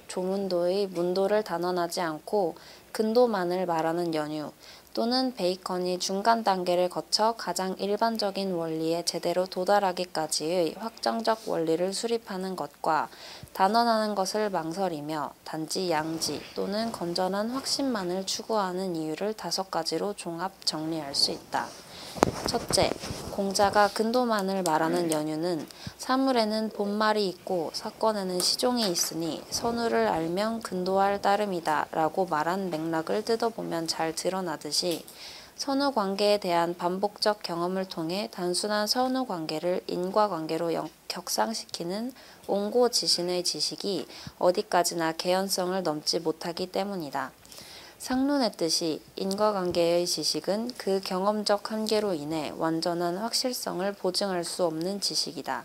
조문도의 문도를 단언하지 않고 근도만을 말하는 연유, 또는 베이컨이 중간 단계를 거쳐 가장 일반적인 원리에 제대로 도달하기까지의 확정적 원리를 수립하는 것과 단언하는 것을 망설이며 단지 양지 또는 건전한 확신만을 추구하는 이유를 5가지로 종합 정리할 수 있다. 첫째, 공자가 근도만을 말하는 연유는 사물에는 본말이 있고 사건에는 시종이 있으니 선우를 알면 근도할 따름이다 라고 말한 맥락을 뜯어보면 잘 드러나듯이 선후관계에 대한 반복적 경험을 통해 단순한 선후관계를 인과관계로 격상시키는 옹고지신의 지식이 어디까지나 개연성을 넘지 못하기 때문이다. 상론했듯이 인과관계의 지식은 그 경험적 한계로 인해 완전한 확실성을 보증할 수 없는 지식이다.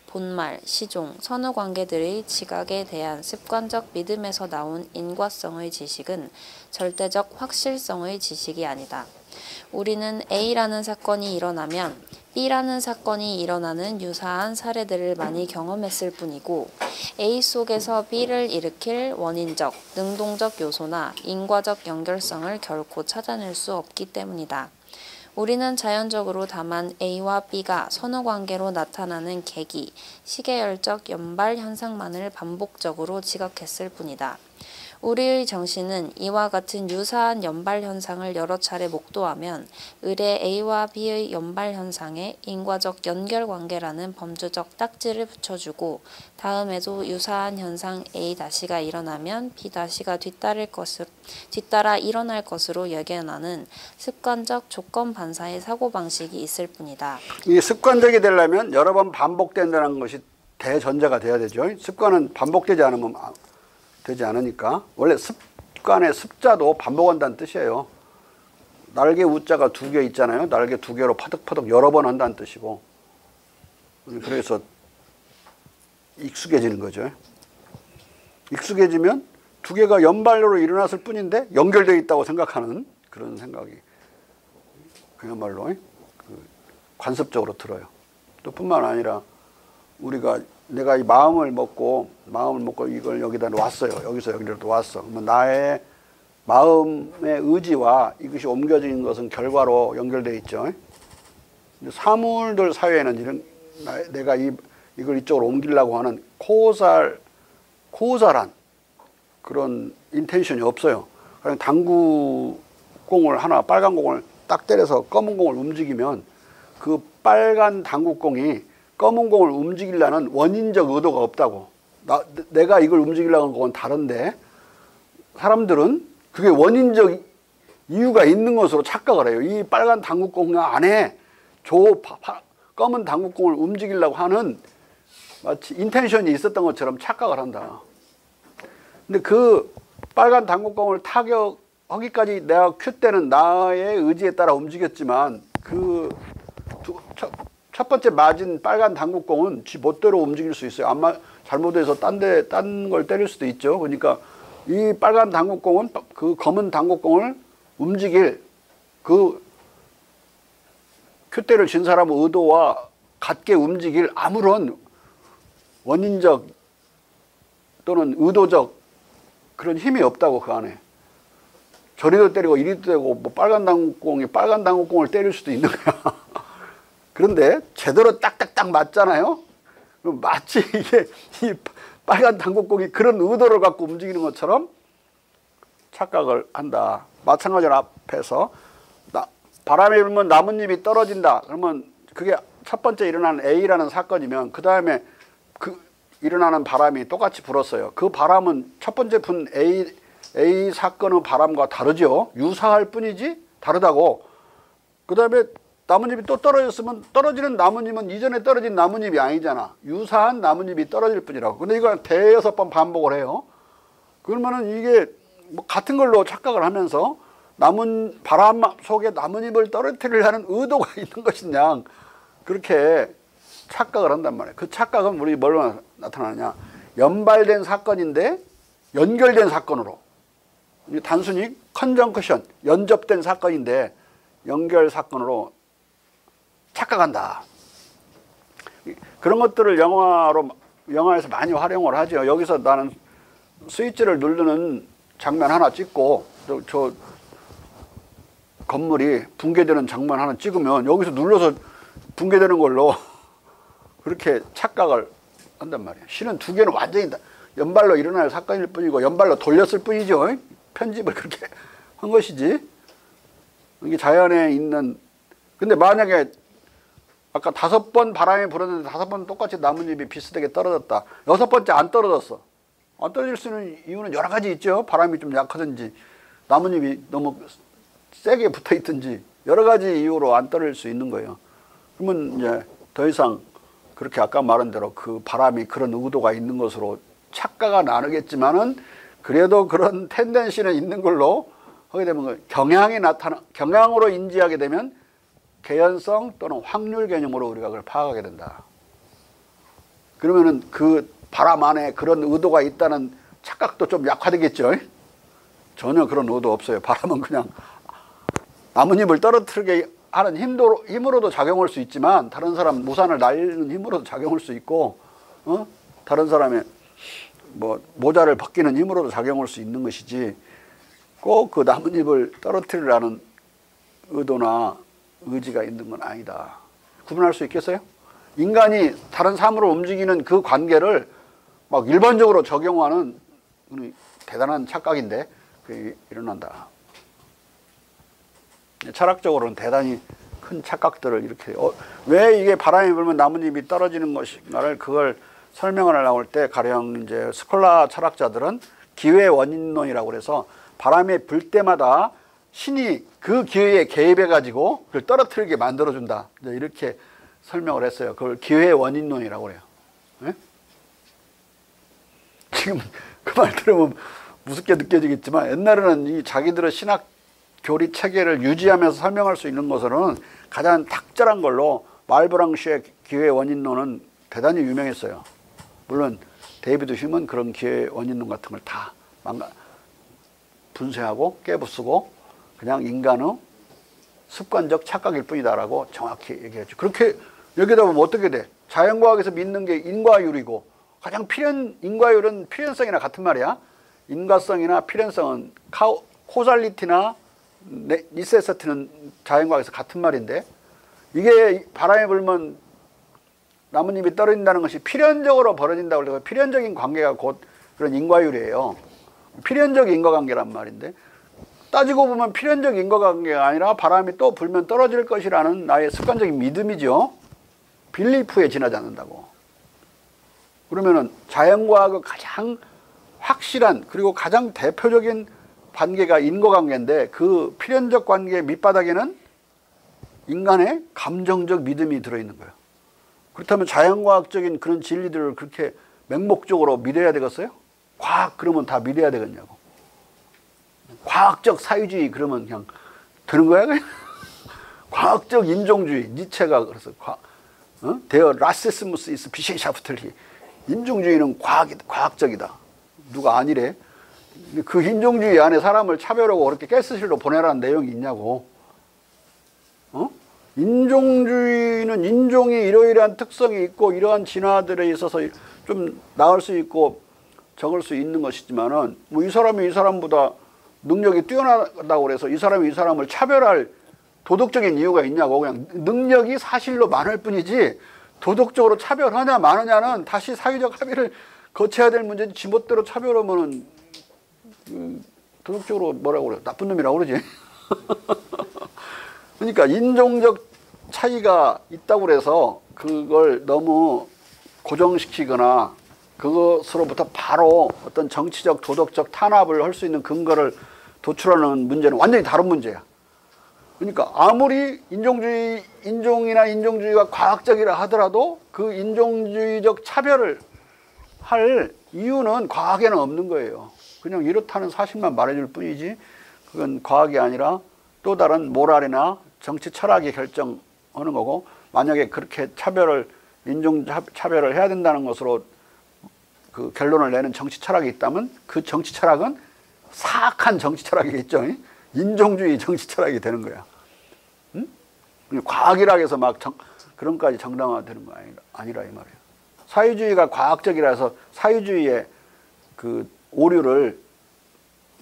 본말, 시종, 선후관계들의 지각에 대한 습관적 믿음에서 나온 인과성의 지식은 절대적 확실성의 지식이 아니다. 우리는 A라는 사건이 일어나면 B라는 사건이 일어나는 유사한 사례들을 많이 경험했을 뿐이고 A 속에서 B를 일으킬 원인적, 능동적 요소나 인과적 연결성을 결코 찾아낼 수 없기 때문이다. 우리는 자연적으로 다만 A와 B가 선후관계로 나타나는 계기, 시계열적 연발 현상만을 반복적으로 지각했을 뿐이다. 우리의 정신은 이와 같은 유사한 연발 현상을 여러 차례 목도하면 의례 A와 B의 연발 현상에 인과적 연결관계라는 범주적 딱지를 붙여주고 다음에도 유사한 현상 A-가 일어나면 B-가 뒤따라 일어날 것으로 예견하는 습관적 조건 반사의 사고방식이 있을 뿐이다. 이게 습관적이 되려면 여러 번 반복된다는 것이 대전제가 돼야 되죠. 습관은 반복되지 않으면 되지 않으니까. 원래 습관의 습자도 반복한다는 뜻이에요. 날개 우자가 2개 있잖아요. 날개 2개로 파득파득 여러 번 한다는 뜻이고, 그래서 익숙해지는 거죠. 익숙해지면 2개가 연발로 일어났을 뿐인데 연결되어 있다고 생각하는 그런 생각이 그야말로 관습적으로 들어요. 또 뿐만 아니라 내가 이 마음을 먹고 이걸 여기다 놓았어요. 여기서 여기로 놓았어. 그러면 나의 마음의 의지와 이것이 옮겨진 것은 결과로 연결되어 있죠. 사물들 사회에는 내가 이걸 이쪽으로 옮기려고 하는 코살한 그런 인텐션이 없어요. 그냥 당구공을 하나, 빨간 공을 딱 때려서 검은 공을 움직이면 그 빨간 당구공이 검은 공을 움직이려는 원인적 의도가 없다고. 내가 이걸 움직이려고 하는 건 다른데 사람들은 그게 원인적 이유가 있는 것으로 착각을 해요. 이 빨간 당구공 안에 검은 당구공을 움직이려고 하는 마치 인텐션이 있었던 것처럼 착각을 한다. 근데 그 빨간 당구공을 타격하기까지 내가 큐 때는 나의 의지에 따라 움직였지만 첫 번째 맞은 빨간 당구공은 지 멋대로 움직일 수 있어요. 잘못해서 딴 걸 때릴 수도 있죠. 그러니까 이 빨간 당구공은 그 검은 당구공을 움직일 그 큐대를 진 사람의 의도와 같게 움직일 아무런 원인적 또는 의도적 그런 힘이 없다고 그 안에. 저리도 때리고 이리도 되고 뭐 빨간 당구공이 빨간 당구공을 때릴 수도 있는 거야. 그런데 제대로 딱딱딱 맞잖아요. 그럼 마치 이게 이 빨간 당구공이 그런 의도를 갖고 움직이는 것처럼 착각을 한다. 마찬가지로 앞에서 바람이 불면 나뭇잎이 떨어진다. 그러면 그게 첫 번째 일어나는 A라는 사건이면 그 다음에 그 일어나는 바람이 똑같이 불었어요. 그 바람은 첫 번째 분 A 사건의 바람과 다르죠. 유사할 뿐이지 다르다고. 그 다음에 나뭇잎이 또 떨어졌으면 떨어지는 나뭇잎은 이전에 떨어진 나뭇잎이 아니잖아. 유사한 나뭇잎이 떨어질 뿐이라고. 근데 이걸 대여섯 번 반복을 해요. 그러면은 이게 뭐 같은 걸로 착각을 하면서 바람 속에 나뭇잎을 떨어뜨리려는 의도가 있는 것이냐 그렇게 착각을 한단 말이에요. 그 착각은 우리 뭘로 나타나느냐. 연발된 사건인데 연결된 사건으로. 단순히 컨정크션, 연접된 사건인데 연결 사건으로 착각한다. 그런 것들을 영화에서 많이 활용을 하죠. 여기서 나는 스위치를 누르는 장면 하나 찍고 저 건물이 붕괴되는 장면 하나 찍으면 여기서 눌러서 붕괴되는 걸로 그렇게 착각을 한단 말이에요. 실은 두 개는 완전히 연발로 일어날 사건일 뿐이고 연발로 돌렸을 뿐이죠. 편집을 그렇게 한 것이지. 이게 자연에 있는. 근데 만약에 아까 5번 바람이 불었는데 5번 똑같이 나뭇잎이 비슷하게 떨어졌다. 6번째 안 떨어졌어. 안 떨어질 수 있는 이유는 여러 가지 있죠. 바람이 좀 약하든지 나뭇잎이 너무 세게 붙어 있든지 여러 가지 이유로 안 떨어질 수 있는 거예요. 그러면 이제 더 이상 그렇게 아까 말한 대로 그 바람이 그런 의도가 있는 것으로 착각은 안 하겠지만은 그래도 그런 텐덴시는 있는 걸로 하게 되면 경향으로 인지하게 되면 개연성 또는 확률 개념으로 우리가 그걸 파악하게 된다. 그러면은 그 바람 안에 그런 의도가 있다는 착각도 좀 약화되겠죠. 전혀 그런 의도 없어요. 바람은 그냥 나뭇잎을 떨어뜨리게 하는 힘으로도 작용할 수 있지만 다른 사람 우산을 날리는 힘으로도 작용할 수 있고 다른 사람의 뭐 모자를 벗기는 힘으로도 작용할 수 있는 것이지 꼭 그 나뭇잎을 떨어뜨리라는 의도나 의지가 있는 건 아니다. 구분할 수 있겠어요? 인간이 다른 사물을 움직이는 그 관계를 막 일반적으로 적용하는 대단한 착각인데 그게 일어난다. 철학적으로는 대단히 큰 착각들을 이렇게 왜 이게 바람이 불면 나뭇잎이 떨어지는 것인가를 그걸 설명을 하려고 할 때 가령 이제 스콜라 철학자들은 기회 원인론이라고 그래서 바람이 불 때마다 신이 그 기회에 개입해 가지고 그걸 떨어뜨리게 만들어 준다. 이렇게 설명을 했어요. 그걸 기회 원인론이라고 그래요. 네? 지금 그 말 들으면 무섭게 느껴지겠지만 옛날에는 이 자기들의 신학 교리 체계를 유지하면서 설명할 수 있는 것으로는 가장 탁절한 걸로 말브랑슈의 기회 원인론은 대단히 유명했어요. 물론 데이비드 휴먼은 그런 기회 원인론 같은 걸 다 분쇄하고 깨부수고 그냥 인간의 습관적 착각일 뿐이다라고 정확히 얘기했죠. 그렇게 여기다 보면 어떻게 돼? 자연과학에서 믿는 게 인과율이고 가장 인과율은 필연성이나 같은 말이야. 인과성이나 필연성은 코살리티나 니세서티는 자연과학에서 같은 말인데 이게 바람이 불면 나뭇잎이 떨어진다는 것이 필연적으로 벌어진다고 해서 필연적인 관계가 곧 그런 인과율이에요. 필연적 인과관계란 말인데 따지고 보면 필연적 인과관계가 아니라 바람이 또 불면 떨어질 것이라는 나의 습관적인 믿음이죠. 빌리프에 지나지 않는다고. 그러면은 자연과학의 가장 확실한 그리고 가장 대표적인 관계가 인과관계인데 그 필연적 관계의 밑바닥에는 인간의 감정적 믿음이 들어있는 거예요. 그렇다면 자연과학적인 그런 진리들을 그렇게 맹목적으로 믿어야 되겠어요? 과학 그러면 다 믿어야 되겠냐고. 과학적 사유주의 그러면 그냥 되는 거야 그냥? 과학적 인종주의 니체가 그래서 데어 라세스무스 이스 비셰샤프틀히 인종주의는 과학적이다. 누가 아니래? 그 인종주의 안에 사람을 차별하고 그렇게 가스실로 보내라는 내용이 있냐고. 인종주의는 인종이 이러이러한 특성이 있고 이러한 진화들에 있어서 좀 나을 수 있고 적을 수 있는 것이지만은 뭐 이 사람이 이 사람보다 능력이 뛰어나다고 그래서 이 사람이 이 사람을 차별할 도덕적인 이유가 있냐고. 그냥 능력이 사실로 많을 뿐이지 도덕적으로 차별하냐 마느냐는 다시 사회적 합의를 거쳐야 될 문제지. 지멋대로 차별하면은 도덕적으로 뭐라고 그래? 나쁜 놈이라고 그러지. 그러니까 인종적 차이가 있다고 그래서 그걸 너무 고정시키거나 그것으로부터 바로 어떤 정치적 도덕적 탄압을 할 수 있는 근거를 도출하는 문제는 완전히 다른 문제야. 그러니까 아무리 인종이나 인종주의가 과학적이라 하더라도 그 인종주의적 차별을 할 이유는 과학에는 없는 거예요. 그냥 이렇다는 사실만 말해줄 뿐이지 그건 과학이 아니라 또 다른 모랄이나 정치 철학이 결정하는 거고, 만약에 그렇게 인종 차별을 해야 된다는 것으로 그 결론을 내는 정치 철학이 있다면 그 정치 철학은 사악한 정치 철학이겠죠. 인종주의 정치 철학이 되는 거야. 응? 과학이라 해서 막 그런까지 정당화되는 거 아니라 이 말이에요. 사회주의가 과학적이라 해서 사회주의의 그 오류를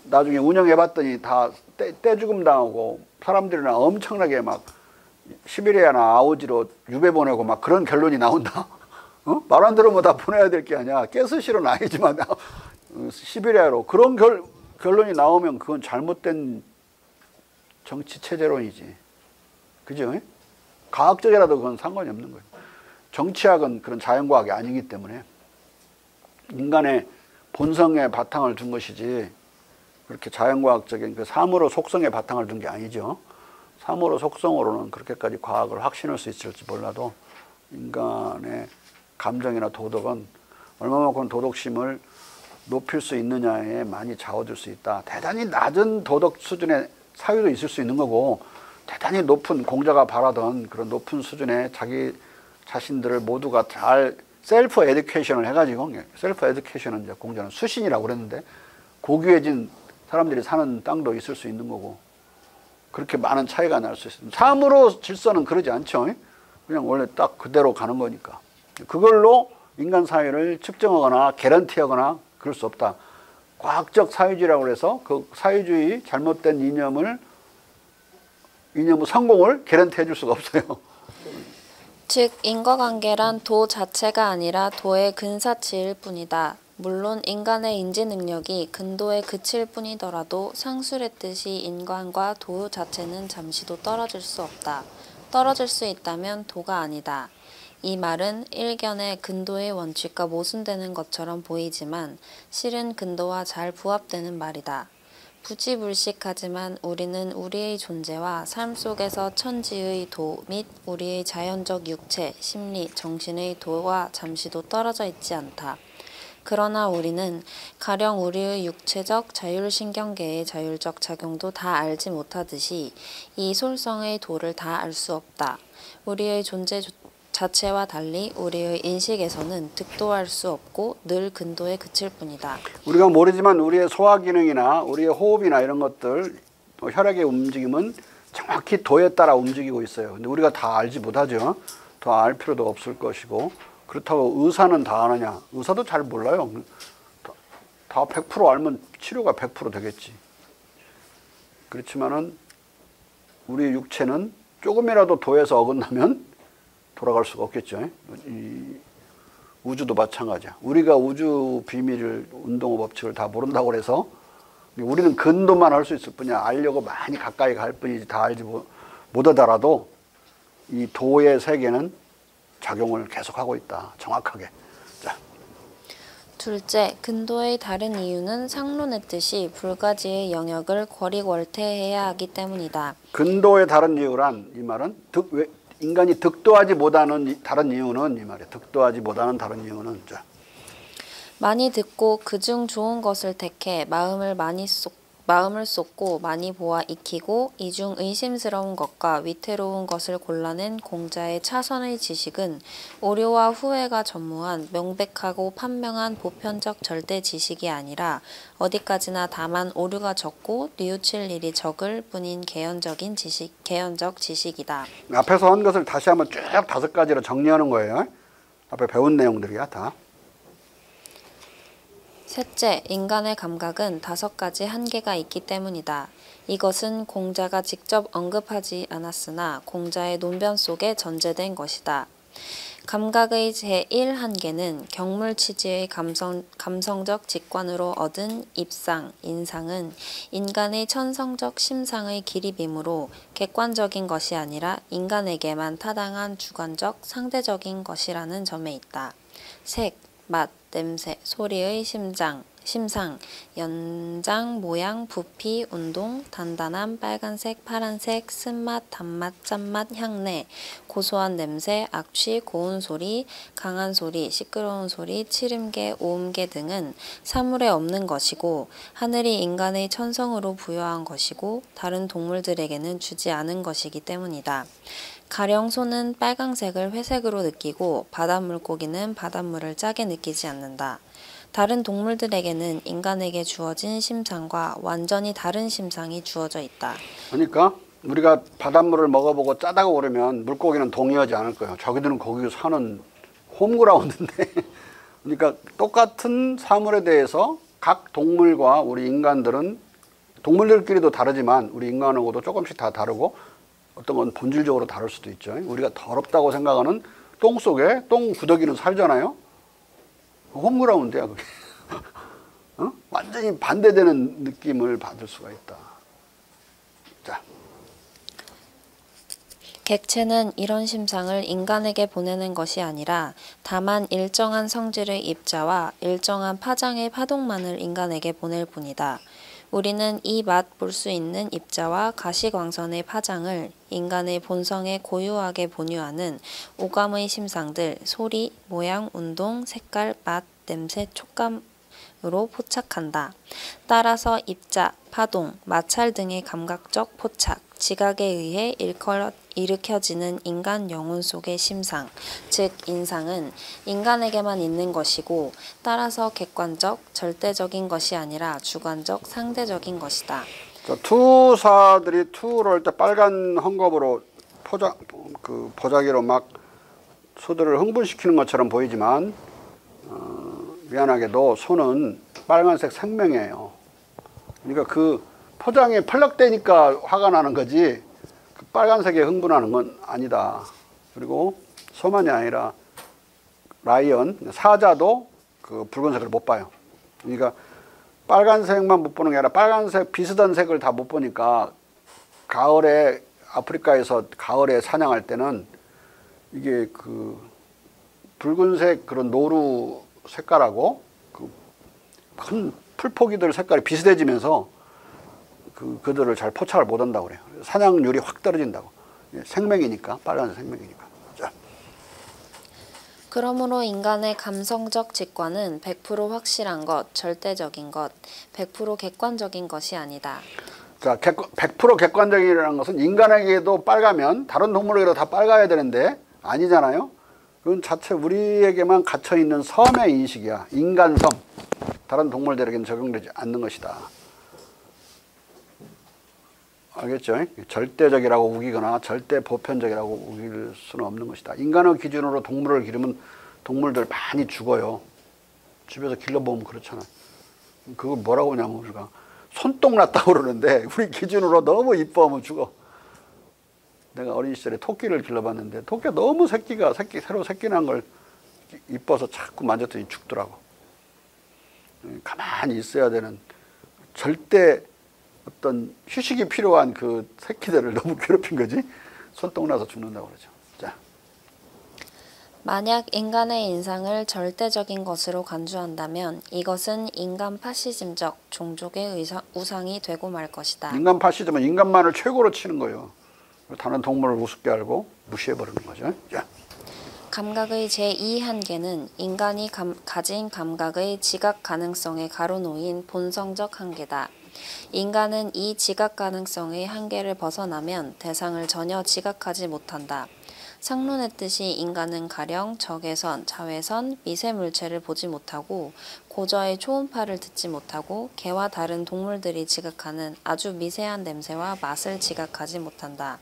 나중에 운영해봤더니 다 떼죽음 당하고 사람들이나 엄청나게 막 시베리아나 아오지로 유배 보내고 막 그런 결론이 나온다. 어? 말 안 들으면 다 보내야 될 게 아니야. 가스실은 아니지만 시베리아로 그런 결론이 나오면 그건 잘못된 정치 체제론이지. 그죠? 과학적이라도 그건 상관이 없는 거예요. 정치학은 그런 자연과학이 아니기 때문에 인간의 본성에 바탕을 둔 것이지 그렇게 자연과학적인 그 사물의 속성에 바탕을 둔 게 아니죠. 사물의 속성으로는 그렇게까지 과학을 확신할 수 있을지 몰라도 인간의 감정이나 도덕은 얼마만큼 도덕심을 높일 수 있느냐에 많이 좌우될 수 있다. 대단히 낮은 도덕 수준의 사유도 있을 수 있는 거고 대단히 높은 공자가 바라던 그런 높은 수준의 자기 자신들을 모두가 잘 셀프 에듀케이션을 해가지고, 셀프 에듀케이션은 이제 공자는 수신이라고 그랬는데 고귀해진 사람들이 사는 땅도 있을 수 있는 거고 그렇게 많은 차이가 날 수 있습니다. 참으로 질서는 그러지 않죠. 그냥 원래 딱 그대로 가는 거니까. 그걸로 인간 사회를 측정하거나 개런티하거나 그럴 수 없다. 과학적 사회주의라고 해서 그 사회주의 잘못된 이념의 성공을 개런티 해줄 수가 없어요. 즉 인과관계란 도 자체가 아니라 도의 근사치일 뿐이다. 물론 인간의 인지 능력이 근도에 그칠 뿐이더라도 상술했듯이 인간과 도 자체는 잠시도 떨어질 수 없다. 떨어질 수 있다면 도가 아니다. 이 말은 일견의 근도의 원칙과 모순되는 것처럼 보이지만 실은 근도와 잘 부합되는 말이다. 부지불식하지만 우리는 우리의 존재와 삶 속에서 천지의 도 및 우리의 자연적 육체, 심리, 정신의 도와 잠시도 떨어져 있지 않다. 그러나 우리는 가령 우리의 육체적 자율신경계의 자율적 작용도 다 알지 못하듯이 이 솔성의 도를 다 알 수 없다. 우리의 존재 자체와 달리 우리의 인식에서는 득도할 수 없고 늘 근도에 그칠 뿐이다. 우리가 모르지만 우리의 소화기능이나 우리의 호흡이나 이런 것들, 혈액의 움직임은 정확히 도에 따라 움직이고 있어요. 근데 우리가 다 알지 못하죠. 더 알 필요도 없을 것이고, 그렇다고 의사는 다 아느냐? 의사도 잘 몰라요. 다 100% 알면 치료가 100% 되겠지. 그렇지만은 우리 육체는 조금이라도 도에서 어긋나면 돌아갈 수가 없겠죠. 이 우주도 마찬가지야. 우리가 우주 비밀을, 운동의 법칙을 다 모른다고 해서 우리는 근도만 할 수 있을 뿐이야. 알려고 많이 가까이 갈 뿐이지 다 알지 못하더라도 이 도의 세계는 작용을 계속하고 있다. 정확하게. 자. 둘째, 근도의 다른 이유는 상론했듯이 불가지의 영역을 거리궐퇴해야 하기 때문이다. 근도의 다른 이유란 이 말은 인간이 득도하지 못하는 다른 이유는 이 말이에요. 득도하지 못하는 다른 이유는 자. 많이 듣고 그중 좋은 것을 택해 마음을 많이 쏟고 마음을 쏟고 많이 보아 익히고 이중 의심스러운 것과 위태로운 것을 골라낸 공자의 차선의 지식은 오류와 후회가 전무한 명백하고 판명한 보편적 절대 지식이 아니라 어디까지나 다만 오류가 적고 뉘우칠 일이 적을 뿐인 개연적 지식이다. 앞에서 한 것을 다시 한번 쭉 5가지로 정리하는 거예요. 앞에 배운 내용들이야 다. 셋째, 인간의 감각은 5가지 한계가 있기 때문이다. 이것은 공자가 직접 언급하지 않았으나 공자의 논변 속에 전제된 것이다. 감각의 제1한계는 경물치지의 감성적 직관으로 얻은 입상, 인상은 인간의 천성적 심상의 기립이므로 객관적인 것이 아니라 인간에게만 타당한 주관적 상대적인 것이라는 점에 있다. 색, 맛, 냄새, 소리의 심상, 연장, 모양, 부피, 운동, 단단함, 빨간색, 파란색, 쓴맛, 단맛, 짠맛, 향내, 고소한 냄새, 악취, 고운 소리, 강한 소리, 시끄러운 소리, 치름개, 오음개 등은 사물에 없는 것이고 하늘이 인간의 천성으로 부여한 것이고 다른 동물들에게는 주지 않은 것이기 때문이다. 가령 소는 빨강색을 회색으로 느끼고 바닷물고기는 바닷물을 짜게 느끼지 않는다. 다른 동물들에게는 인간에게 주어진 심상과 완전히 다른 심상이 주어져 있다. 그러니까 우리가 바닷물을 먹어보고 짜다고 그러면 물고기는 동의하지 않을 거예요. 저기들은 거기서 사는 홈그라운드인데 그러니까 똑같은 사물에 대해서 각 동물과 우리 인간들은 동물들끼리도 다르지만 우리 인간하고도 조금씩 다 다르고 어떤 건 본질적으로 다를 수도 있죠. 우리가 더럽다고 생각하는 똥 속에 똥 구더기는 살잖아요. 홈그라운드야 그게. 완전히 반대되는 느낌을 받을 수가 있다. 자. 객체는 이런 심상을 인간에게 보내는 것이 아니라 다만 일정한 성질의 입자와 일정한 파장의 파동만을 인간에게 보낼 뿐이다. 우리는 이 맛 볼 수 있는 입자와 가시광선의 파장을 인간의 본성에 고유하게 본유하는 오감의 심상들, 소리, 모양, 운동, 색깔, 맛, 냄새, 촉감으로 포착한다. 따라서 입자, 파동, 마찰 등의 감각적 포착, 지각에 의해 일으켜지는 인간 영혼 속의 심상, 즉 인상은 인간에게만 있는 것이고 따라서 객관적, 절대적인 것이 아니라 주관적, 상대적인 것이다. 자, 투사들이 투를 할 때 빨간 헝겊으로 보자기로 막 소들을 흥분시키는 것처럼 보이지만 미안하게도 소는 빨간색 생명이에요. 그러니까 그 포장에 펄럭대니까 화가 나는 거지 그 빨간색에 흥분하는 건 아니다. 그리고 소만이 아니라 라이언, 사자도 그 붉은색을 못 봐요. 그러니까 빨간색만 못 보는 게 아니라 빨간색 비슷한 색을 다 못 보니까 가을에 아프리카에서 가을에 사냥할 때는 이게 그 붉은색 그런 노루 색깔하고 그 큰 풀포기들 색깔이 비슷해지면서 그들을 잘 포착을 못 한다고 그래요. 사냥률이 확 떨어진다고. 생명이니까, 빨간색 생명이니까. 자. 그러므로 인간의 감성적 직관은 100% 확실한 것, 절대적인 것, 100% 객관적인 것이 아니다. 자, 100% 객관적이라는 것은 인간에게도 빨가면 다른 동물에게도 다 빨가야 되는데 아니잖아요. 그건 자체 우리에게만 갇혀있는 섬의 인식이야. 인간섬. 다른 동물들에게는 적용되지 않는 것이다. 알겠죠? 절대적이라고 우기거나 절대 보편적이라고 우길 수는 없는 것이다. 인간의 기준으로 동물을 기르면 동물들 많이 죽어요. 집에서 길러보면 그렇잖아. 그거 뭐라고 하냐면 우리가 손똥 났다고 그러는데 우리 기준으로 너무 이뻐하면 죽어. 내가 어린 시절에 토끼를 길러봤는데 토끼가 너무 새로 새끼 난 걸 이뻐서 자꾸 만졌더니 죽더라고. 가만히 있어야 되는 절대 어떤 휴식이 필요한 그 새끼들을 너무 괴롭힌 거지. 손똥 나서 죽는다고 그러죠. 자. 만약 인간의 인상을 절대적인 것으로 간주한다면 이것은 인간 파시즘적 종족의 우상이 되고 말 것이다. 인간 파시즘은 인간만을 최고로 치는 거예요. 다른 동물을 우습게 알고 무시해버리는 거죠. 자. 감각의 제2한계는 인간이 가진 감각의 지각 가능성에 가로놓인 본성적 한계다. 인간은 이 지각 가능성의 한계를 벗어나면 대상을 전혀 지각하지 못한다. 상론의 뜻이 인간은 가령 적외선, 자외선, 미세 물체를 보지 못하고 고저의 초음파를 듣지 못하고 개와 다른 동물들이 지각하는 아주 미세한 냄새와 맛을 지각하지 못한다.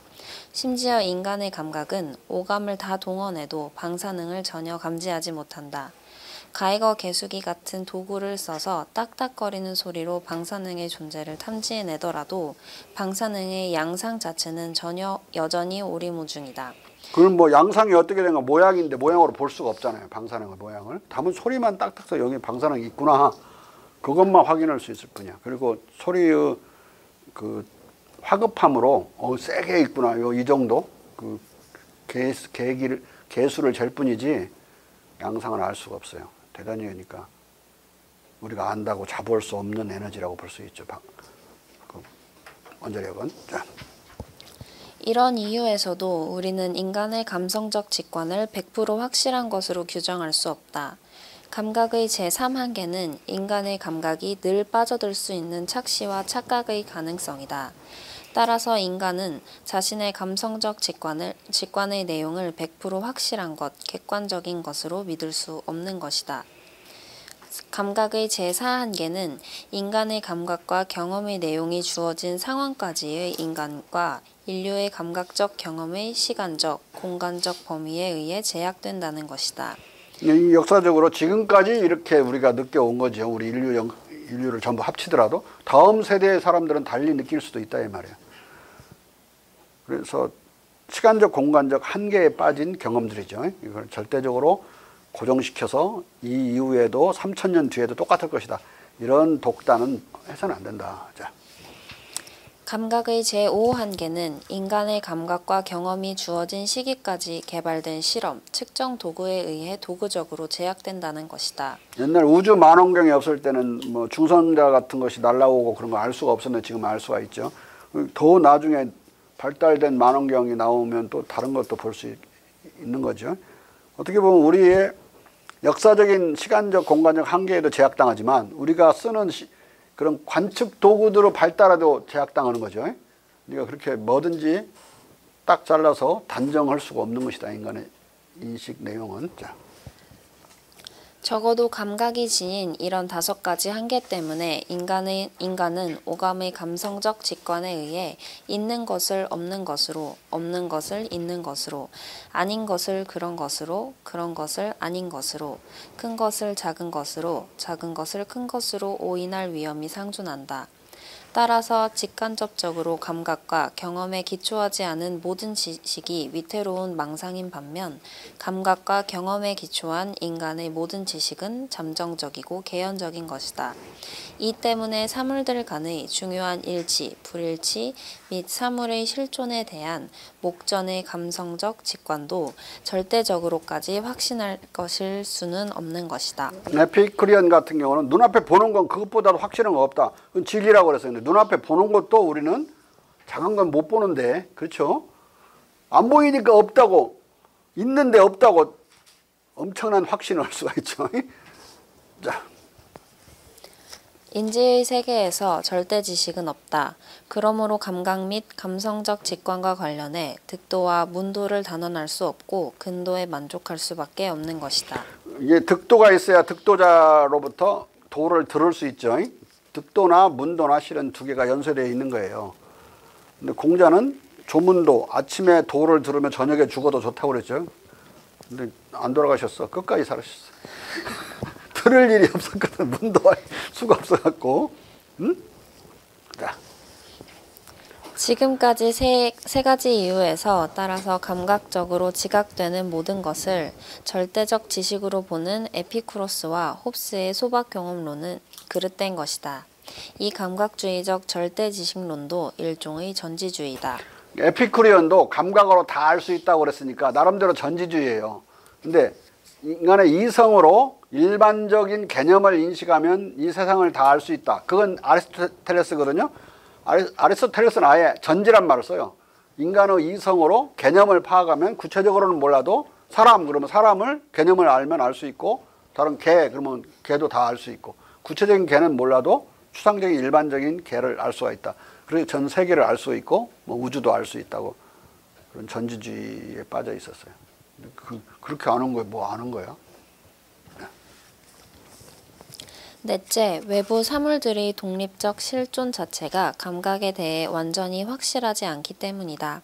심지어 인간의 감각은 오감을 다 동원해도 방사능을 전혀 감지하지 못한다. 가이거 개수기 같은 도구를 써서 딱딱거리는 소리로 방사능의 존재를 탐지해내더라도 방사능의 양상 자체는 여전히 오리무중이다. 그럼 뭐 양상이 어떻게 된가 모양인데 모양으로 볼 수가 없잖아요. 방사능의 모양을. 다만 소리만 딱딱서 여기 방사능이 있구나. 그것만 확인할 수 있을 뿐이야. 그리고 소리의 그 화급함으로 세게 있구나. 이 정도 그 개수를 잴 뿐이지 양상을 알 수가 없어요. 대단히 그러니까 우리가 안다고 자부할 수 없는 에너지라고 볼 수 있죠. 그 원자력은. 자. 이런 이유에서도 우리는 인간의 감성적 직관을 100% 확실한 것으로 규정할 수 없다. 감각의 제3한계는 인간의 감각이 늘 빠져들 수 있는 착시와 착각의 가능성이다. 따라서 인간은 자신의 감성적 직관의 내용을 100% 확실한 것, 객관적인 것으로 믿을 수 없는 것이다. 감각의 제4한계는 인간의 감각과 경험의 내용이 주어진 상황까지의 인간과 인류의 감각적 경험의 시간적, 공간적 범위에 의해 제약된다는 것이다. 역사적으로 지금까지 이렇게 우리가 느껴온 거죠. 우리 인류를 전부 합치더라도 다음 세대의 사람들은 달리 느낄 수도 있다 이 말이에요. 그래서 시간적, 공간적 한계에 빠진 경험들이죠. 이걸 절대적으로 고정시켜서 이 이후에도 3000년 뒤에도 똑같을 것이다. 이런 독단은 해서는 안 된다. 자. 감각의 제5한계는 인간의 감각과 경험이 주어진 시기까지 개발된 실험, 측정 도구에 의해 도구적으로 제약된다는 것이다. 옛날 우주 만원경이 없을 때는 뭐 중성자 같은 것이 날아오고 그런 거 알 수가 없었는데 지금 알 수가 있죠. 더 나중에 발달된 만원경이 나오면 또 다른 것도 볼 수 있는 거죠. 어떻게 보면 우리의 역사적인 시간적 공간적 한계에도 제약당하지만 우리가 쓰는 그런 관측 도구들로 발달해도 제약당하는 거죠. 우리가 그렇게 뭐든지 딱 잘라서 단정할 수가 없는 것이다. 인간의 인식 내용은. 자. 적어도 감각이 지닌 이런 5가지 한계 때문에 인간은 오감의 감성적 직관에 의해 있는 것을 없는 것으로, 없는 것을 있는 것으로, 아닌 것을 그런 것으로, 그런 것을 아닌 것으로, 큰 것을 작은 것으로, 작은 것을 큰 것으로 오인할 위험이 상존한다. 따라서 직간접적으로 감각과 경험에 기초하지 않은 모든 지식이 위태로운 망상인 반면 감각과 경험에 기초한 인간의 모든 지식은 잠정적이고 개연적인 것이다. 이 때문에 사물들 간의 중요한 일치, 불일치 및 사물의 실존에 대한 목전의 감성적 직관도 절대적으로까지 확신할 것일 수는 없는 것이다. 에피쿠리언 같은 경우는 눈앞에 보는 건 그것보다도 확실한 거 없다. 그건 진리라고 그랬어요. 눈앞에 보는 것도 우리는 작은 건 못 보는데, 그렇죠? 안 보이니까 없다고, 있는데 없다고 엄청난 확신을 할 수가 있죠. 자. 인지의 세계에서 절대 지식은 없다. 그러므로 감각 및 감성적 직관과 관련해 득도와 문도를 단언할 수 없고 근도에 만족할 수밖에 없는 것이다. 이게 득도가 있어야 득도자로부터 도를 들을 수 있죠. 득도나 문도나 실은 두 개가 연쇄되어 있는 거예요. 근데 공자는 조문도, 아침에 도를 들으면 저녁에 죽어도 좋다고 그랬죠. 근데 안 돌아가셨어. 끝까지 살으셨어. 들을 일이 없었거든. 문도할 수가 없어갖고. 응? 자. 지금까지 세 가지 이유에서 따라서 감각적으로 지각되는 모든 것을 절대적 지식으로 보는 에피쿠로스와 홉스의 소박 경험론은 그릇된 것이다. 이 감각주의적 절대 지식론도 일종의 전지주의다. 에피쿠리언도 감각으로 다 알 수 있다고 그랬으니까 나름대로 전지주의예요. 근데 인간의 이성으로 일반적인 개념을 인식하면 이 세상을 다 알 수 있다. 그건 아리스토텔레스거든요. 아리스토텔레스는 아예 전지란 말을 써요. 인간의 이성으로 개념을 파악하면 구체적으로는 몰라도 사람 그러면 사람을 개념을 알면 알 수 있고 다른 개 그러면 개도 다 알 수 있고 구체적인 개는 몰라도 추상적인 일반적인 개를 알 수가 있다. 그리고 전 세계를 알 수 있고 뭐 우주도 알 수 있다고 그런 전지주의에 빠져 있었어요. 그렇게 아는 거에 뭐 아는 거야? 넷째, 외부 사물들의 독립적 실존 자체가 감각에 대해 완전히 확실하지 않기 때문이다.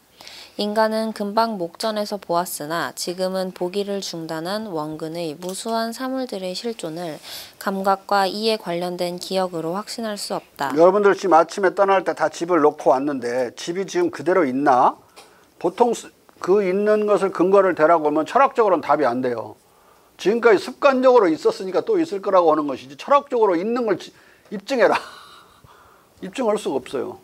인간은 금방 목전에서 보았으나 지금은 보기를 중단한 원근의 무수한 사물들의 실존을 감각과 이에 관련된 기억으로 확신할 수 없다. 여러분들 지금 아침에 떠날 때 다 집을 놓고 왔는데 집이 지금 그대로 있나? 보통 그 있는 것을 근거를 대라고 하면 철학적으로는 답이 안 돼요. 지금까지 습관적으로 있었으니까 또 있을 거라고 하는 것이지 철학적으로 있는 걸 입증해라. 입증할 수가 없어요.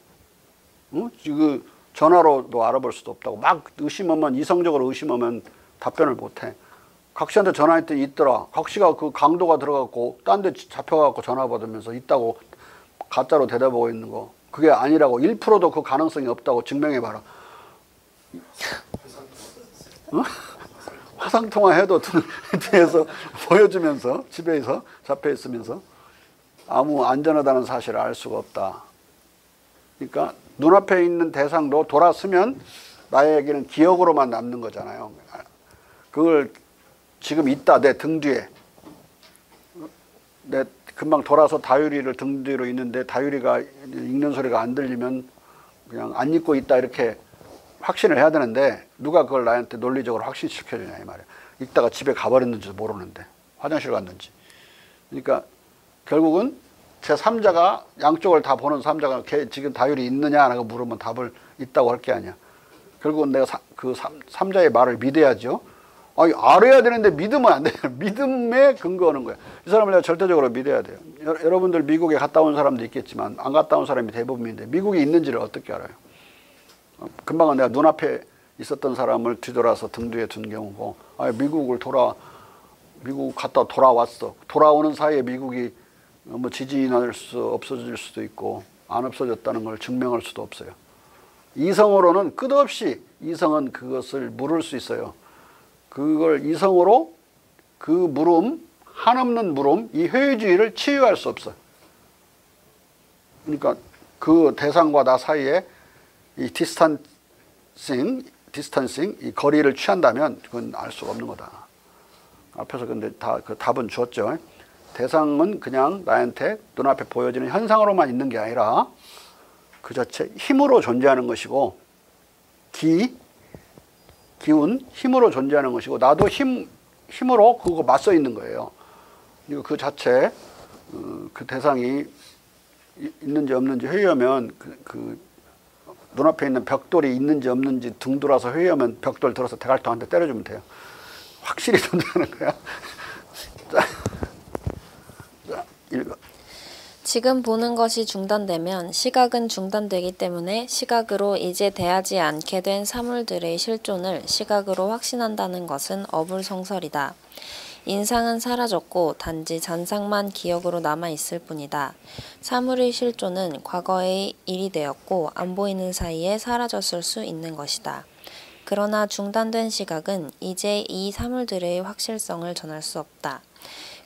응? 지금 전화로도 알아볼 수도 없다고. 막 의심하면, 이성적으로 의심하면 답변을 못해. 각 씨한테 전화했더니 있더라. 각 씨가 그 강도가 들어갔고 딴 데 잡혀가고 전화 받으면서 있다고 가짜로 대답하고 있는 거. 그게 아니라고. 1%도 그 가능성이 없다고 증명해봐라. 응? 화상통화 해도 뒤에서 보여주면서 집에서 잡혀 있으면서 아무 안전하다는 사실을 알 수가 없다. 그러니까 눈앞에 있는 대상도 돌아서면 나에게는 기억으로만 남는 거잖아요. 그걸 지금 있다, 내 등 뒤에. 내 금방 돌아서 다유리를 등 뒤로 있는데 다유리가 읽는 소리가 안 들리면 그냥 안 읽고 있다 이렇게 확신을 해야 되는데 누가 그걸 나한테 논리적으로 확신시켜주냐 이 말이야. 읽다가 집에 가버렸는지도 모르는데 화장실 갔는지. 그러니까 결국은 제3자가 양쪽을 다 보는 3자가 지금 다율이 있느냐라고 물으면 답을 있다고 할 게 아니야. 결국은 내가 그 3자의 말을 믿어야죠. 아니, 알아야 되는데 믿으면 안 돼요. 믿음에 근거하는 거야. 이 사람을 내가 절대적으로 믿어야 돼요. 여러분들 미국에 갔다 온 사람도 있겠지만 안 갔다 온 사람이 대부분인데 미국에 있는지를 어떻게 알아요? 금방은 내가 눈앞에 있었던 사람을 뒤돌아서 등 뒤에 둔 경우고, 미국 갔다 돌아왔어. 돌아오는 사이에 미국이 뭐 지진이 날 수 없어질 수도 있고 안 없어졌다는 걸 증명할 수도 없어요. 이성으로는 끝없이 이성은 그것을 물을 수 있어요. 그걸 이성으로 그 물음, 한없는 물음, 이 회의주의를 치유할 수 없어요. 그러니까 그 대상과 나 사이에 이 디스턴싱, 이 거리를 취한다면 그건 알 수가 없는 거다. 앞에서 근데 다 그 답은 주었죠. 대상은 그냥 나한테 눈앞에 보여지는 현상으로만 있는 게 아니라 그 자체 힘으로 존재하는 것이고 기운, 힘으로 존재하는 것이고 나도 힘으로 그거 맞서 있는 거예요. 그리고 그 자체 그 대상이 있는지 없는지 회의하면 그 눈앞에 있는 벽돌이 있는지 없는지 등 돌아서 회의하면 벽돌 들어서 대갈통 한 대 때려주면 돼요. 확실히 존재하는 거야. 자, 읽어. 지금 보는 것이 중단되면 시각은 중단되기 때문에 시각으로 이제 대하지 않게 된 사물들의 실존을 시각으로 확신한다는 것은 어불성설이다. 인상은 사라졌고 단지 잔상만 기억으로 남아있을 뿐이다. 사물의 실존은 과거의 일이 되었고 안 보이는 사이에 사라졌을 수 있는 것이다. 그러나 중단된 시각은 이제 이 사물들의 확실성을 전할 수 없다.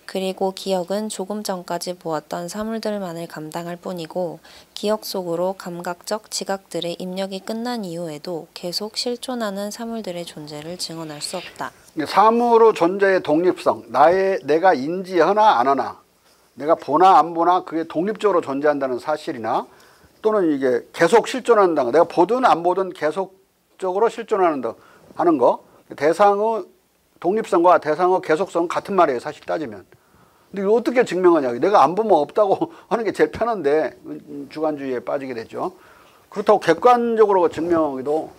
그리고 기억은 조금 전까지 보았던 사물들만을 감당할 뿐이고 기억 속으로 감각적 지각들의 입력이 끝난 이후에도 계속 실존하는 사물들의 존재를 증언할 수 없다. 사물의 존재의 독립성, 내가 인지하나 안 하나, 내가 보나 안 보나 그게 독립적으로 존재한다는 사실이나 또는 이게 계속 실존한다는 거, 내가 보든 안 보든 계속적으로 실존하는 거, 대상의 독립성과 대상의 계속성은 같은 말이에요, 사실 따지면. 근데 이거 어떻게 증명하냐? 내가 안 보면 없다고 하는 게 제일 편한데 주관주의에 빠지게 됐죠. 그렇다고 객관적으로 증명하기도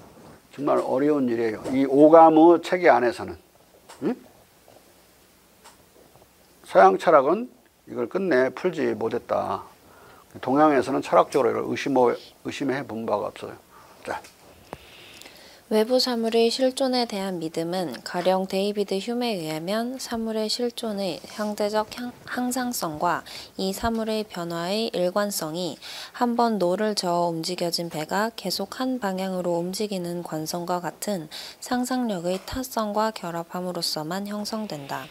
정말 어려운 일이에요. 이 오감의 체계 안에서는. 응? 서양 철학은 이걸 끝내 풀지 못했다. 동양에서는 철학적으로 이걸 의심해 본 바가 없어요. 자. 외부 사물의 실존에 대한 믿음은 가령 데이비드 휴메에 의하면 사물의 실존의 형대적 항상성과 이 사물의 변화의 일관성이 한번 노를 저어 움직여진 배가 계속 한 방향으로 움직이는 관성과 같은 상상력의 타성과 결합함으로써만 형성된다.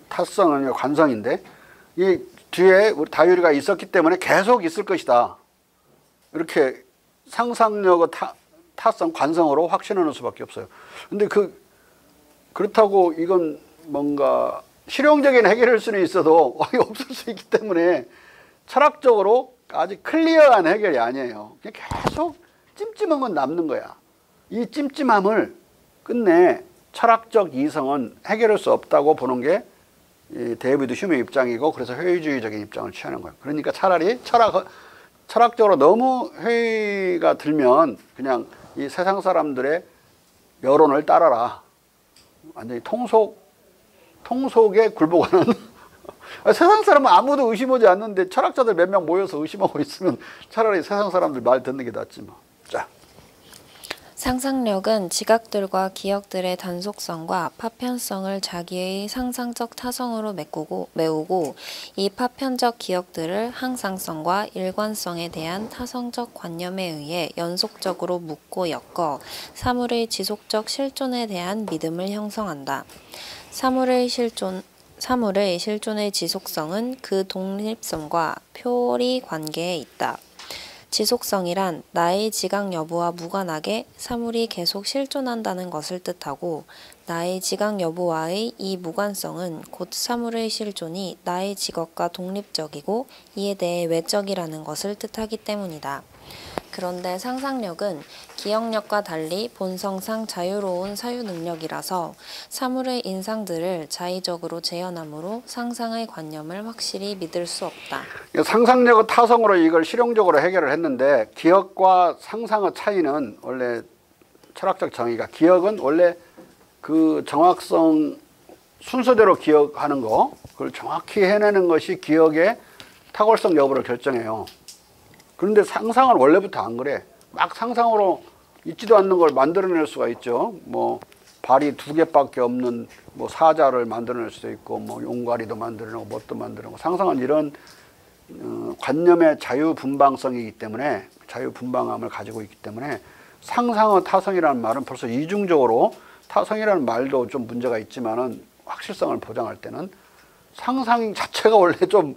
타성은 관성인데 이 뒤에 우리 다율이가 있었기 때문에 계속 있을 것이다. 이렇게 상상력의 타성, 관성으로 확신하는 수밖에 없어요. 근데 그렇다고 이건 뭔가 실용적인 해결일 수는 있어도 없을 수 있기 때문에 철학적으로 아직 클리어한 해결이 아니에요. 그냥 계속 찜찜한 건 남는 거야. 이 찜찜함을 끝내 철학적 이성은 해결할 수 없다고 보는 게 데이비드 휴메의 입장이고, 그래서 회의주의적인 입장을 취하는 거예요. 그러니까 차라리 철학적으로 너무 회의가 들면 그냥 이 세상 사람들의 여론을 따라라. 완전히 통속에 굴복하는 세상 사람은 아무도 의심하지 않는데 철학자들 몇 명 모여서 의심하고 있으면 차라리 세상 사람들 말 듣는 게 낫지 뭐. 자. 상상력은 지각들과 기억들의 단속성과 파편성을 자기의 상상적 타성으로 메우고 이 파편적 기억들을 항상성과 일관성에 대한 타성적 관념에 의해 연속적으로 묶고 엮어 사물의 지속적 실존에 대한 믿음을 형성한다. 사물의 실존의 지속성은 그 독립성과 표리 관계에 있다. 지속성이란 나의 지각 여부와 무관하게 사물이 계속 실존한다는 것을 뜻하고, 나의 지각 여부와의 이 무관성은 곧 사물의 실존이 나의 직업과 독립적이고 이에 대해 외적이라는 것을 뜻하기 때문이다. 그런데 상상력은 기억력과 달리 본성상 자유로운 사유 능력이라서 사물의 인상들을 자의적으로 재현하므로 상상의 관념을 확실히 믿을 수 없다. 상상력의 타성으로 이걸 실용적으로 해결을 했는데, 기억과 상상의 차이는 원래 철학적 정의가, 기억은 원래 그 정확성 순서대로 기억하는 거, 그걸 정확히 해내는 것이 기억의 탁월성 여부를 결정해요. 그런데 상상은 원래부터 안 그래. 막 상상으로 있지도 않는 걸 만들어낼 수가 있죠. 뭐 발이 2개밖에 없는 뭐 사자를 만들어낼 수도 있고, 뭐 용가리도 만들어내고 뭣도 만들어내고. 상상은 이런 관념의 자유분방성이기 때문에, 자유분방함을 가지고 있기 때문에 상상의 타성이라는 말은 벌써 이중적으로, 타성이라는 말도 좀 문제가 있지만은 확실성을 보장할 때는 상상 자체가 원래 좀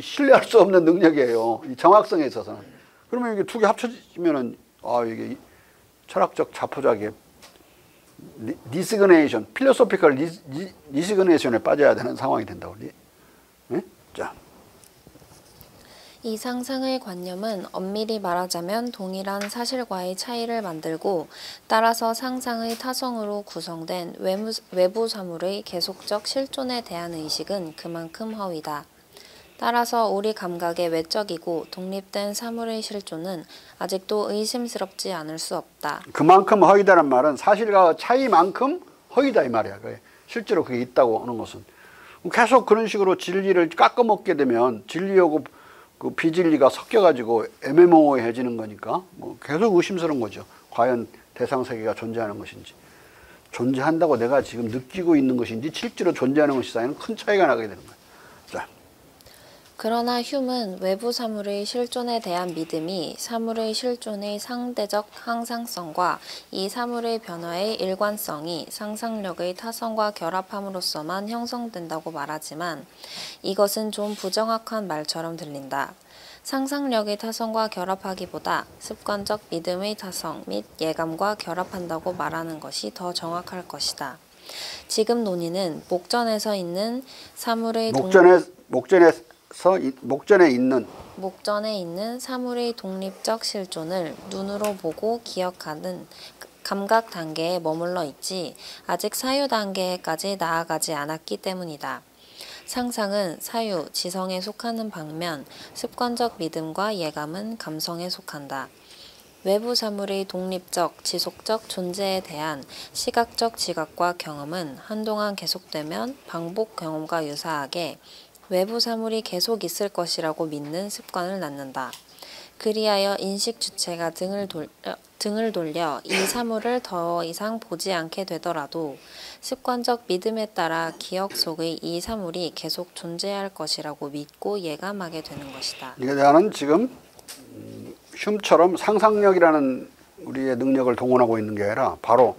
신뢰할 수 없는 능력이에요. 이 정확성에 있어서는. 그러면 이게 2개 합쳐지면은 이게 철학적 자포자기의 디시그네이션, 필로소피컬 디시그네이션에 빠져야 되는 상황이 된다고. 네? 자. 이 상상의 관념은 엄밀히 말하자면 동일한 사실과의 차이를 만들고, 따라서 상상의 타성으로 구성된 외부 사물의 계속적 실존에 대한 의식은 그만큼 허위다. 따라서 우리 감각의 외적이고 독립된 사물의 실존은 아직도 의심스럽지 않을 수 없다. 그만큼 허위다는 말은 사실과 차이만큼 허위다 이 말이야. 실제로 그게 있다고 하는 것은. 계속 그런 식으로 진리를 깎아먹게 되면 진리하고 그 비진리가 섞여가지고 애매모호해지는 거니까 뭐 계속 의심스러운 거죠. 과연 대상세계가 존재하는 것인지, 존재한다고 내가 지금 느끼고 있는 것인지 실제로 존재하는 것이 사이는 큰 차이가 나게 되는 거예요. 자. 그러나 휴은 외부 사물의 실존에 대한 믿음이 사물의 실존의 상대적 항상성과 이 사물의 변화의 일관성이 상상력의 타성과 결합함으로써만 형성된다고 말하지만, 이것은 좀 부정확한 말처럼 들린다. 상상력의 타성과 결합하기보다 습관적 믿음의 타성 및 예감과 결합한다고 말하는 것이 더 정확할 것이다. 지금 논의는 목전에 있는 사물의 목전에 있는 사물의 독립적 실존을 눈으로 보고 기억하는 감각 단계에 머물러 있지 아직 사유 단계까지 나아가지 않았기 때문이다. 상상은 사유, 지성에 속하는 반면 습관적 믿음과 예감은 감성에 속한다. 외부 사물의 독립적, 지속적 존재에 대한 시각적 지각과 경험은 한동안 계속되면 반복 경험과 유사하게 외부 사물이 계속 있을 것이라고 믿는 습관을 낳는다. 그리하여 인식 주체가 등을 돌려 이 사물을 더 이상 보지 않게 되더라도 습관적 믿음에 따라 기억 속의 이 사물이 계속 존재할 것이라고 믿고 예감하게 되는 것이다. 나는 지금 흉처럼 상상력이라는 우리의 능력을 동원하고 있는 게 아니라 바로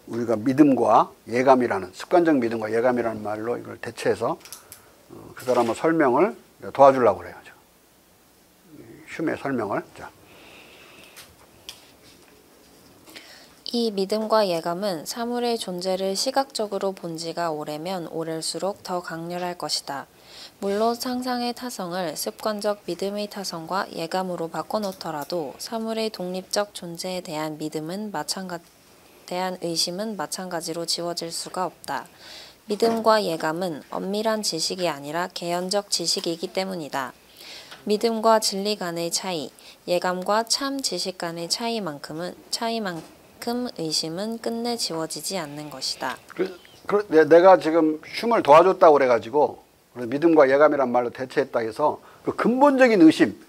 우리가 믿음과 예감이라는, 습관적 믿음과 예감이라는 말로 이걸 대체해서 그 사람의 설명을 도와주려고 그래요. 흉의 설명을. 자. 이 믿음과 예감은 사물의 존재를 시각적으로 본 지가 오래면 오를수록 더 강렬할 것이다. 물론 상상의 타성을 습관적 믿음의 타성과 예감으로 바꿔놓더라도 사물의 독립적 존재에 대한 대한 의심은 마찬가지로 지워질 수가 없다. 믿음과 예감은 엄밀한 지식이 아니라 개연적 지식이기 때문이다. 믿음과 진리 간의 차이, 예감과 참 지식 간의 차이만큼 의심은 끝내 지워지지 않는 것이다. 내가 지금 흉을 도와줬다고 그래가지고 믿음과 예감이란 말로 대체했다 해서 그 근본적인 의심,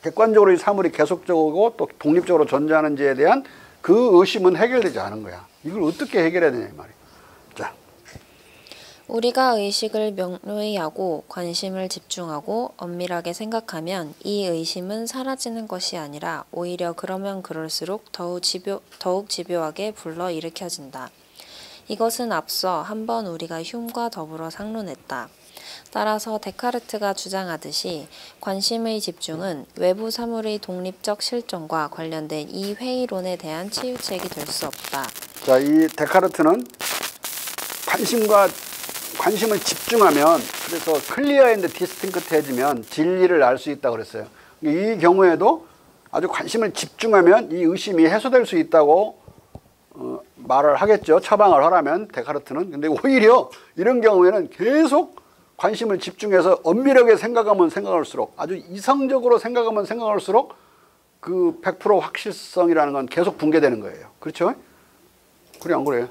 객관적으로 이 사물이 계속적이고 또 독립적으로 존재하는지에 대한 그 의심은 해결되지 않은 거야. 이걸 어떻게 해결해야 되냐 이 말이야. 자. 우리가 의식을 명료히 하고 관심을 집중하고 엄밀하게 생각하면 이 의심은 사라지는 것이 아니라 오히려 그러면 그럴수록 더욱 집요하게 불러일으켜진다. 이것은 앞서 한번 우리가 흉과 더불어 상론했다. 따라서 데카르트가 주장하듯이 관심의 집중은 외부 사물의 독립적 실존과 관련된 이 회의론에 대한 치유책이 될 수 없다. 자, 이 데카르트는 관심을 집중하면, 그래서 클리어 앤드 디스팅크트해지면 진리를 알 수 있다고 그랬어요. 이 경우에도 아주 관심을 집중하면 이 의심이 해소될 수 있다고 말을 하겠죠. 처방을 하라면 데카르트는. 근데 오히려 이런 경우에는 계속 관심을 집중해서 엄밀하게 생각하면 생각할수록, 아주 이성적으로 생각하면 생각할수록 그 100% 확실성이라는 건 계속 붕괴되는 거예요. 그렇죠? 그래 안 그래요?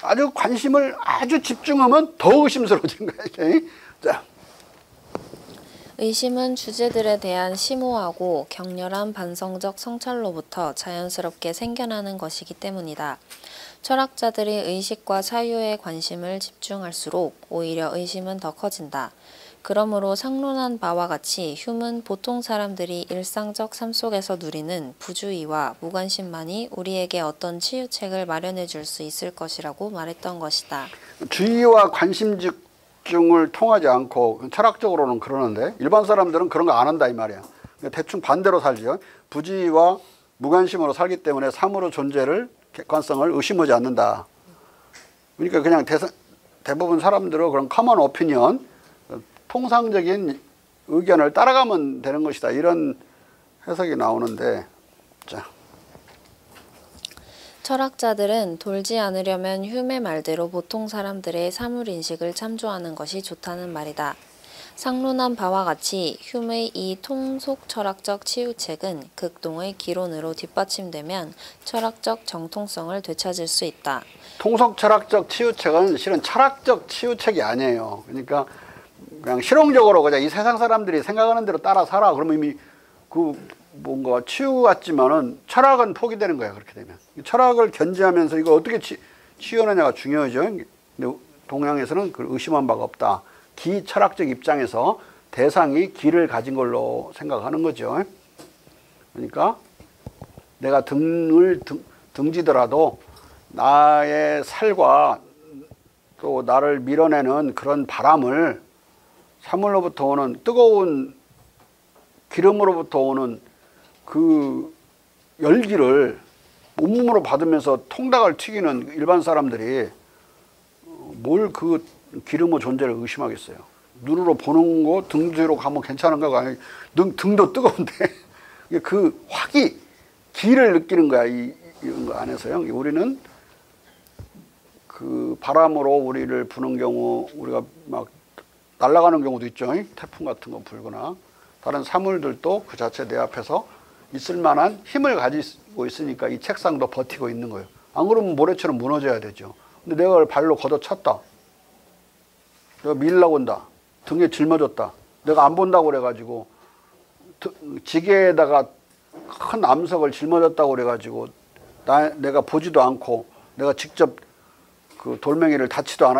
아주 관심을 아주 집중하면 더 의심스러워진 거예요. 자. 의심은 주제들에 대한 심오하고 격렬한 반성적 성찰로부터 자연스럽게 생겨나는 것이기 때문이다. 철학자들이 의식과 사유에 관심을 집중할수록 오히려 의심은 더 커진다. 그러므로 상론한 바와 같이 휴은 보통 사람들이 일상적 삶 속에서 누리는 부주의와 무관심만이 우리에게 어떤 치유책을 마련해 줄 수 있을 것이라고 말했던 것이다. 주의와 관심 집중을 통하지 않고, 철학적으로는 그러는데 일반 사람들은 그런 거 안 한다 이 말이야. 대충 반대로 살죠. 부주의와 무관심으로 살기 때문에 사물의 존재를, 객관성을 의심하지 않는다. 그러니까 그냥 대부분 사람들은 그런 커먼 오피니언, 통상적인 의견을 따라가면 되는 것이다. 이런 해석이 나오는데, 자. 철학자들은 돌지 않으려면 휴메 말대로 보통 사람들의 사물인식을 참조하는 것이 좋다는 말이다. 상론한 바와 같이 휴메의 이 통속 철학적 치유책은 극동의 기론으로 뒷받침되면 철학적 정통성을 되찾을 수 있다. 통속 철학적 치유책은 실은 철학적 치유책이 아니에요. 그러니까 그냥 실용적으로 그냥 이 세상 사람들이 생각하는 대로 따라 살아. 그러면 이미 그 뭔가 치유 같지만은 철학은 포기되는 거야. 그렇게 되면 철학을 견지하면서 이걸 어떻게 치유하느냐가 중요하죠. 근데 동양에서는 그걸 의심한 바가 없다. 기철학적 입장에서 대상이 기를 가진 걸로 생각하는 거죠. 그러니까 내가 등지더라도 나의 살과 또 나를 밀어내는 그런 바람을, 사물로부터 오는 뜨거운 기름으로부터 오는 그 열기를 온몸으로 받으면서 통닭을 튀기는 일반 사람들이 뭘 그 기름의 존재를 의심하겠어요. 눈으로 보는 거, 등 뒤로 가면 괜찮은 거가 아니고 등도 뜨거운데 그 화기, 기를 느끼는 거야. 이런 거 안에서요. 우리는 그 바람으로 우리를 부는 경우, 우리가 막 날아가는 경우도 있죠. 태풍 같은 거 불거나 다른 사물들도 그 자체 내 앞에서 있을 만한 힘을 가지고 있으니까 이 책상도 버티고 있는 거예요. 안 그러면 모래처럼 무너져야 되죠. 근데 내가 그걸 발로 걷어찼다. 내가 밀려고 온다. 등에 짊어졌다. 내가 안 본다고 그래가지고 지게에다가 큰 암석을 짊어졌다고 그래가지고 내가 보지도 않고 내가 직접 그 돌멩이를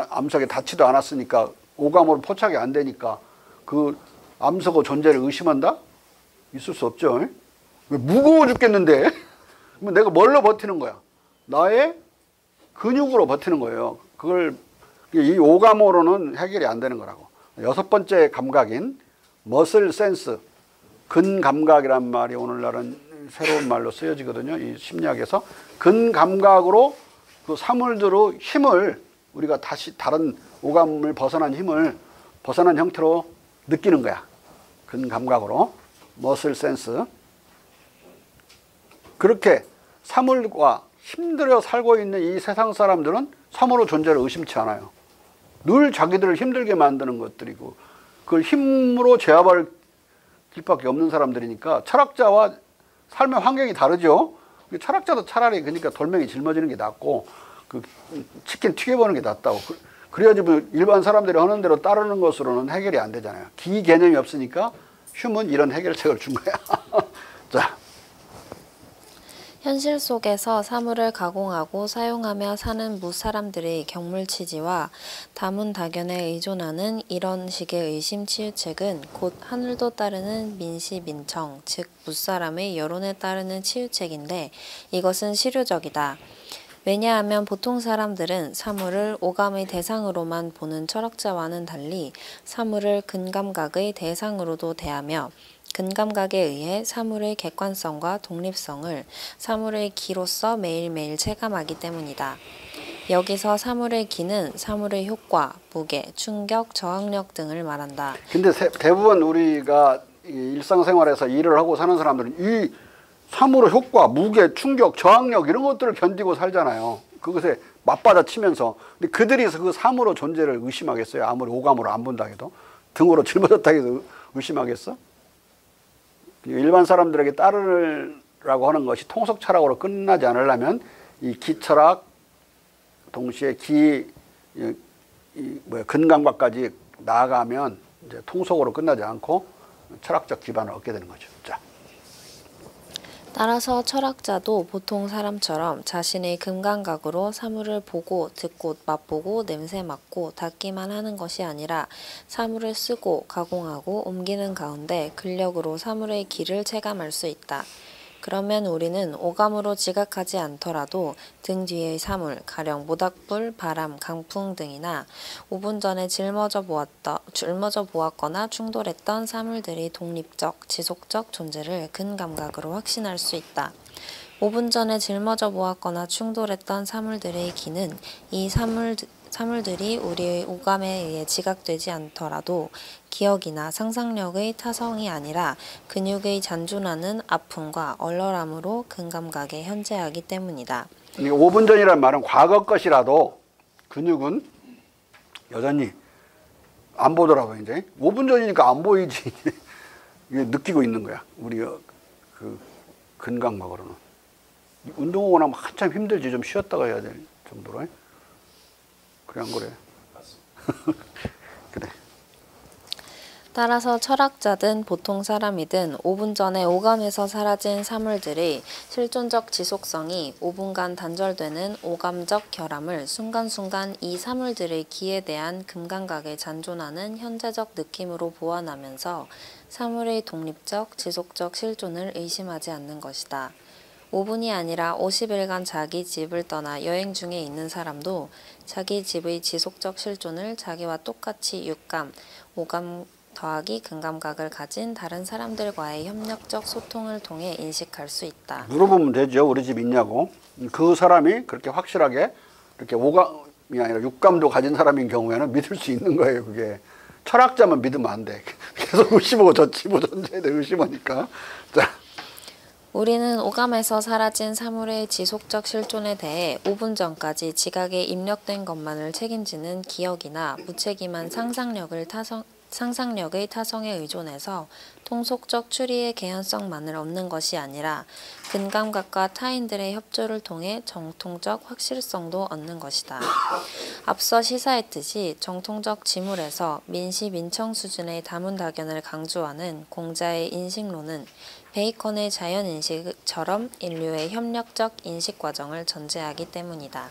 암석에 닿지도 않았으니까 오감으로 포착이 안 되니까 그 암석의 존재를 의심한다? 있을 수 없죠. 무거워 죽겠는데 내가 뭘로 버티는 거야? 나의 근육으로 버티는 거예요. 그걸 이 오감으로는 해결이 안 되는 거라고. 여섯 번째 감각인 머슬 센스, 근감각이란 말이 오늘날은 새로운 말로 쓰여지거든요. 이 심리학에서 근감각으로 그 사물들의 힘을 우리가 다시 다른 오감을 벗어난 힘을 벗어난 형태로 느끼는 거야. 근감각으로 머슬 센스. 그렇게 사물과 힘들어 살고 있는 이 세상 사람들은 사물의 존재를 의심치 않아요. 늘 자기들을 힘들게 만드는 것들이고 그걸 힘으로 제압할 길밖에 없는 사람들이니까 철학자와 삶의 환경이 다르죠. 철학자도 차라리 그러니까 돌멩이 짊어지는 게 낫고 그 치킨 튀겨보는 게 낫다고. 그래야지 뭐 일반 사람들이 하는 대로 따르는 것으로는 해결이 안 되잖아요. 기 개념이 없으니까 휴먼 이런 해결책을 준 거야. 자. 현실 속에서 사물을 가공하고 사용하며 사는 무사람들의 경물치지와 다문다견에 의존하는 이런 식의 의심치유책은 곧 하늘도 따르는 민시민청, 즉 무사람의 여론에 따르는 치유책인데 이것은 실효적이다. 왜냐하면 보통 사람들은 사물을 오감의 대상으로만 보는 철학자와는 달리 사물을 근감각의 대상으로도 대하며 근감각에 의해 사물의 객관성과 독립성을 사물의 기로서 매일매일 체감하기 때문이다. 여기서 사물의 기는 사물의 효과, 무게, 충격, 저항력 등을 말한다. 근데 대부분 우리가 일상생활에서 일을 하고 사는 사람들은 이 사물의 효과, 무게, 충격, 저항력 이런 것들을 견디고 살잖아요. 그것에 맞받아치면서. 근데 그들이 그 사물의 존재를 의심하겠어요? 아무리 오감으로 안 본다 해도. 등으로 짊어졌다 해도 의심하겠어? 일반 사람들에게 따르라고 하는 것이 통속 철학으로 끝나지 않으려면 이 기철학 동시에 근감각까지 나아가면 이제 통속으로 끝나지 않고 철학적 기반을 얻게 되는 거죠. 자. 따라서 철학자도 보통 사람처럼 자신의 금감각으로 사물을 보고 듣고 맛보고 냄새 맡고 닿기만 하는 것이 아니라 사물을 쓰고 가공하고 옮기는 가운데 근력으로 사물의 기를 체감할 수 있다. 그러면 우리는 오감으로 지각하지 않더라도 등 뒤의 사물, 가령 모닥불, 바람, 강풍 등이나 5분 전에 짊어져 보았거나 충돌했던 사물들의 독립적, 지속적 존재를 근감각으로 확신할 수 있다. 5분 전에 짊어져 보았거나 충돌했던 사물들의 기는 이 사물들이 우리의 오감에 의해 지각되지 않더라도 기억이나 상상력의 타성이 아니라 근육의 잔존하는 아픔과 얼얼함으로 근감각에 현재하기 때문이다. 5분 전이란 말은 과거 것이라도 근육은 여전히 안 보더라고요. 이제 5분 전이니까 안 보이지. 이게 느끼고 있는 거야. 우리 그 근감각으로는. 운동하고 나면 한참 힘들지. 좀 쉬었다가 해야 될 정도로. 그래 안 그래? 그래. 따라서 철학자든 보통 사람이든 5분 전에 오감에서 사라진 사물들의 실존적 지속성이 5분간 단절되는 오감적 결함을 순간순간 이 사물들의 기에 대한 금감각에 잔존하는 현재적 느낌으로 보완하면서 사물의 독립적, 지속적 실존을 의심하지 않는 것이다. 5분이 아니라 50일간 자기 집을 떠나 여행 중에 있는 사람도 자기 집의 지속적 실존을 자기와 똑같이 육감, 오감 더하기 근감각을 가진 다른 사람들과의 협력적 소통을 통해 인식할 수 있다. 물어보면 되죠. 우리 집 있냐고. 그 사람이 그렇게 확실하게 이렇게 오감이 아니라 육감도 가진 사람인 경우에는 믿을 수 있는 거예요. 그게. 철학자만 믿으면 안 돼. 계속 의심하고 저 지구 존재에 대해 의심하니까. 자. 우리는 오감에서 사라진 사물의 지속적 실존에 대해 5분 전까지 지각에 입력된 것만을 책임지는 기억이나 무책임한 상상력의 타성에 의존해서 통속적 추리의 개연성만을 얻는 것이 아니라 근감각과 타인들의 협조를 통해 정통적 확실성도 얻는 것이다. 앞서 시사했듯이 정통적 지물에서 민시민청 수준의 다문다견을 강조하는 공자의 인식론은 베이컨의 자연인식처럼 인류의 협력적 인식 과정을 전제하기 때문이다.